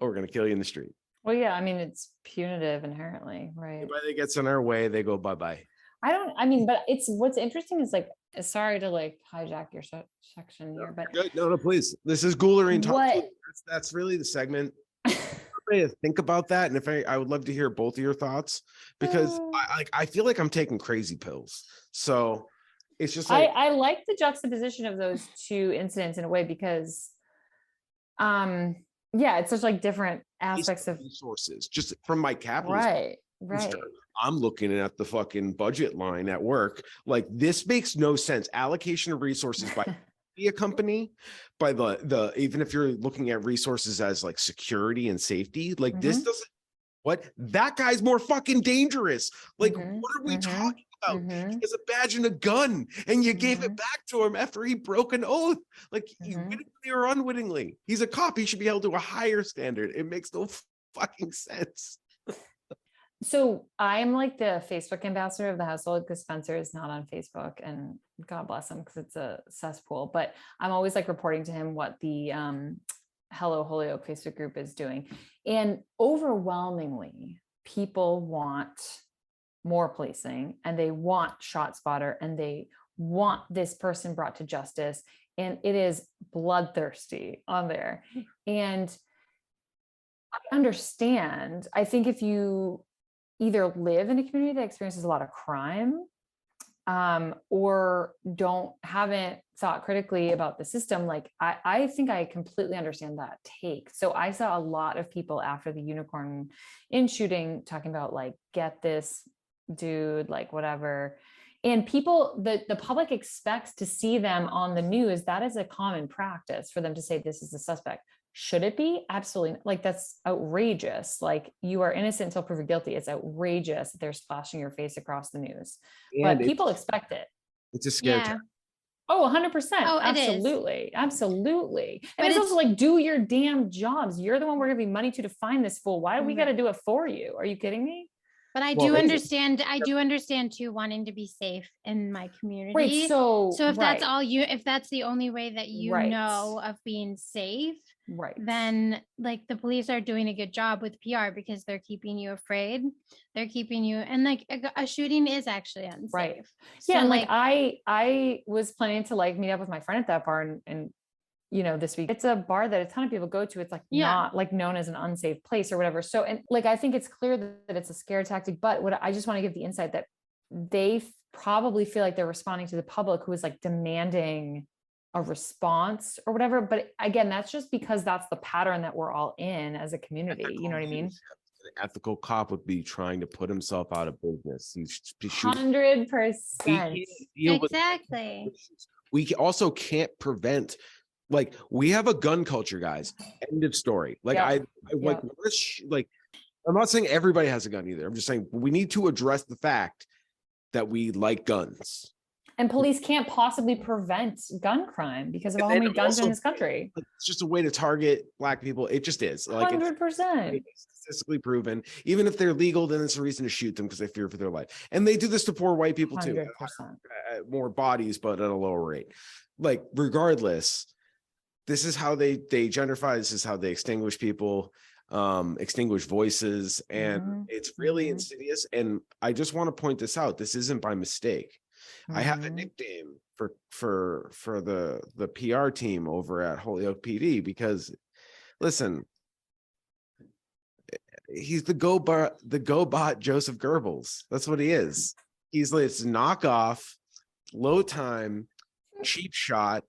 or we're going to kill you in the street. Well, yeah, I mean, it's punitive inherently, right? Anybody that gets in our way, they go bye-bye. But what's interesting is like, sorry to like hijack your section here, but No, please. This is Ghoulery and Talk. What- That's really the segment. Think about that, and I would love to hear both of your thoughts, because I feel like I'm taking crazy pills. So it's just like, I like the juxtaposition of those two incidents in a way, because yeah, it's such like different aspects of resources, just from my capitalist. Right. I'm looking at the fucking budget line at work. Like, this makes no sense. Allocation of resources by a company, by the even if you're looking at resources as like security and safety, like this doesn't. What? That guy's more fucking dangerous. Like, what are we talking about? He has a badge and a gun, and you gave it back to him after he broke an oath. Like, wittingly or unwittingly, he's a cop. He should be held to a higher standard. It makes no fucking sense. So I'm like the Facebook ambassador of the household, because Spencer is not on Facebook, and God bless him, because it's a cesspool. But I'm always like reporting to him what the Hello Holyoke Facebook group is doing. And overwhelmingly, people want more policing, and they want ShotSpotter, and they want this person brought to justice. And it is bloodthirsty on there. And I understand. I think if you either live in a community that experiences a lot of crime, or haven't thought critically about the system, like I think I completely understand that take. So I saw a lot of people after the Unicorn Inn shooting talking about like, get this dude, like whatever. And people, the public expects to see them on the news. That is a common practice for them to say, this is the suspect. Should it be? Absolutely. Like, that's outrageous. Like, you are innocent until proven guilty. It's outrageous that they're splashing your face across the news, but people expect it. It's a scare tactic. Oh, 100%. Oh, it is. Absolutely. Absolutely. And But it's also like, do your damn jobs. You're the one we're giving money to find this fool. Why do we got to do it for you? Are you kidding me? But I Well, do understand too, wanting to be safe in my community. Right. So if that's if that's the only way that you Right. know of being safe, right, then like the police are doing a good job with PR, because they're keeping you afraid. They're keeping you, and like a shooting is actually unsafe. Right. So, yeah. And like I was planning to like meet up with my friend at that bar, and this week, it's a bar that a ton of people go to. It's like not like known as an unsafe place or whatever. So, and like, I think it's clear that it's a scare tactic, but what I just want to give the insight that they probably feel like they're responding to the public who is like demanding a response or whatever. But again, that's just because that's the pattern that we're all in as a community. You know what I mean? An ethical cop would be trying to put himself out of business. He's 100%. Exactly. We also can't prevent, like, we have a gun culture, guys. End of story. Like, Yep. like, I'm not saying everybody has a gun either. I'm just saying we need to address the fact that we like guns. And police can't possibly prevent gun crime because of And how many then guns are in also, this country. It's just a way to target Black people. It just is. Like, 100%. it's statistically proven. Even if they're legal, then it's a reason to shoot them because they fear for their life. And they do this to poor white people too. 100%. More bodies, but at a lower rate. Like, regardless, this is how they genderfy. This is how they extinguish people, extinguish voices, and it's really insidious. And I just want to point this out. This isn't by mistake. I have a nickname for the PR team over at Holyoke PD because, listen, he's the GoBot Joseph Goebbels. That's what he is. He's like, it's knockoff, low time, cheap shot,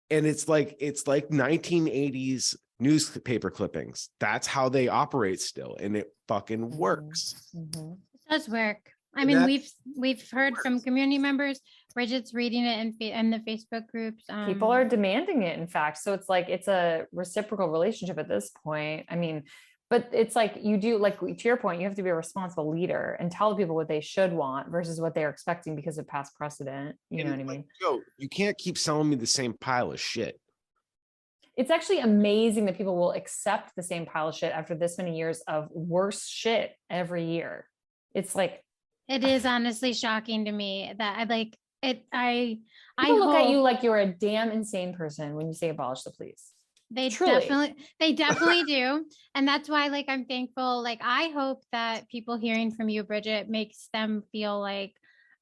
and it's like 1980s newspaper clippings. That's how they operate still, and it fucking works. It does work. I mean, we've heard from community members. Bridget's reading it in the Facebook groups. People are demanding it, in fact. So it's like, it's a reciprocal relationship at this point. I mean, but it's like, you do, like, to your point, you have to be a responsible leader and tell people what they should want versus what they're expecting because of past precedent. You know what I mean? Yo, you can't keep selling me the same pile of shit. It's actually amazing that people will accept the same pile of shit after this many years of worse shit every year. It's like, it is honestly shocking to me that I like it. I look at you like you're a damn insane person when you say abolish the police. They Truly. definitely do. And that's why, like, I'm thankful. Like, I hope that people hearing from you, Bridget, makes them feel like,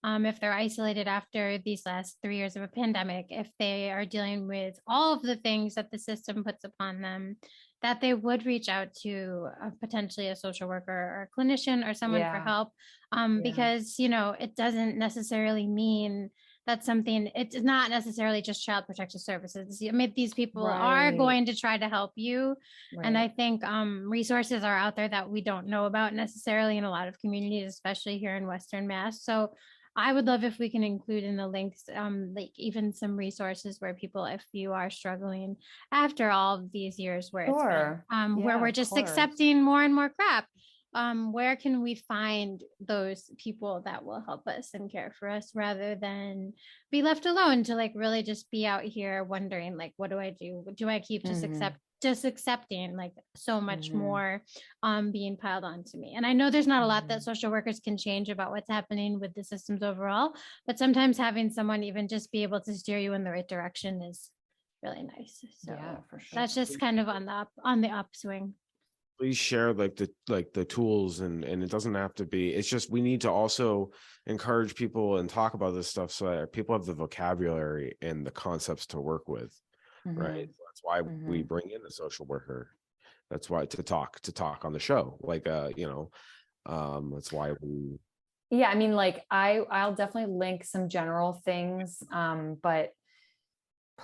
if they're isolated after these last 3 years of a pandemic, if they are dealing with all of the things that the system puts upon them, that they would reach out to potentially a social worker or a clinician or someone for help. Because, you know, it doesn't necessarily mean that it's not necessarily just child protective services. I mean, these people are going to try to help you. And I think resources are out there that we don't know about necessarily in a lot of communities, especially here in Western Mass. So I would love if we can include in the links, like even some resources where people, if you are struggling after all of these years where where we're just accepting more and more crap, where can we find those people that will help us and care for us rather than be left alone to like really just be out here wondering, like, what do I do? Do I keep just accepting like so much more being piled onto me? And I know there's not a lot that social workers can change about what's happening with the systems overall, but sometimes having someone even just be able to steer you in the right direction is really nice. So yeah, for sure. that's just kind of on the upswing. Please share like the tools, and it doesn't have to be, it's just, we need to also encourage people and talk about this stuff so that people have the vocabulary and the concepts to work with. Right. That's why we bring in a social worker. That's why to talk on the show. Like, you know, that's why we. Yeah. I mean, like I'll definitely link some general things. But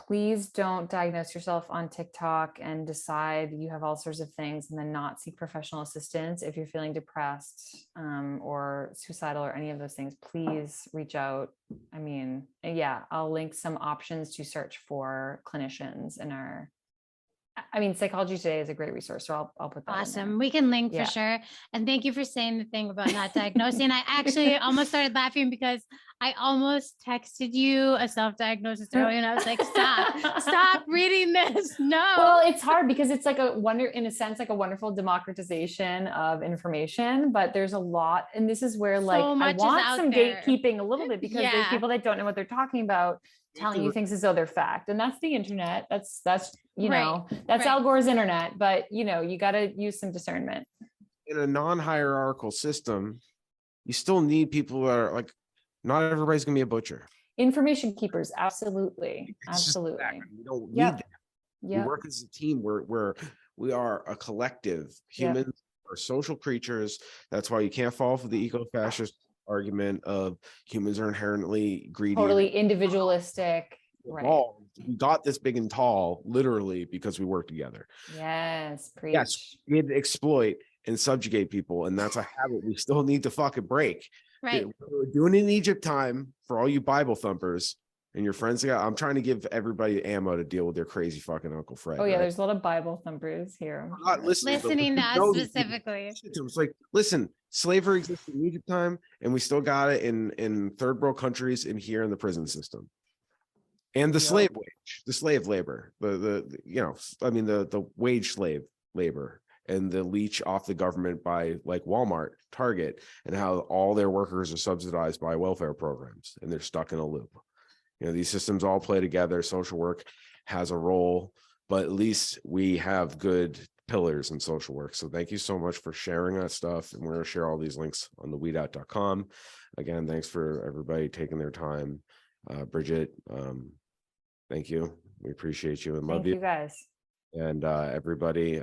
please don't diagnose yourself on TikTok and decide you have all sorts of things and then not seek professional assistance. If you're feeling depressed or suicidal or any of those things, please reach out. I mean, yeah, I'll link some options to search for clinicians in Psychology Today is a great resource. So I'll put that. Awesome. We can link for sure. And thank you for saying the thing about not diagnosing. I actually almost started laughing because I almost texted you a self-diagnosis earlier and I was like, stop reading this. No. Well, it's hard because it's like in a sense, like a wonderful democratization of information, but there's a lot. And this is where like, I want some gatekeeping a little bit because there's people that don't know what they're talking about, telling you things as though they're fact. And that's the internet. That's Al Gore's internet, but you know, you got to use some discernment. In a non-hierarchical system, you still need people that are like, not everybody's gonna be a butcher. Information keepers, absolutely. Absolutely. We don't need that. Yeah. We work as a team. We are a collective. Humans are social creatures. That's why you can't fall for the eco-fascist argument of humans are inherently greedy. Totally individualistic. Right. we got this big and tall literally because we work together. Yes, preach. Yes, we had to exploit and subjugate people, and that's a habit we still need to fucking break. Right. We're doing it in Egypt time for all you Bible thumpers and your friends. I'm trying to give everybody ammo to deal with their crazy fucking Uncle Fred. Oh yeah, right? there's a lot of Bible thumpers here. We're not listening, but Listening to we us know these people. specifically. It's like, listen, slavery existed in Egypt time, and we still got it in third world countries and here in the prison system. And the Yep. slave wage, the slave labor, the wage slave labor, and the leech off the government by like Walmart, Target, and how all their workers are subsidized by welfare programs and they're stuck in a loop. These systems all play together. Social work has a role, but at least we have good pillars in social work. So thank you so much for sharing that stuff. And we're going to share all these links on the weedout.com. Again, thanks for everybody taking their time. Bridget, thank you. We appreciate you and love Thank you. you guys. And everybody,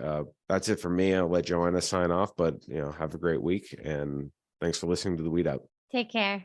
that's it for me. I'll let Joanna sign off, but have a great week. And thanks for listening to the Weed Out. Take care.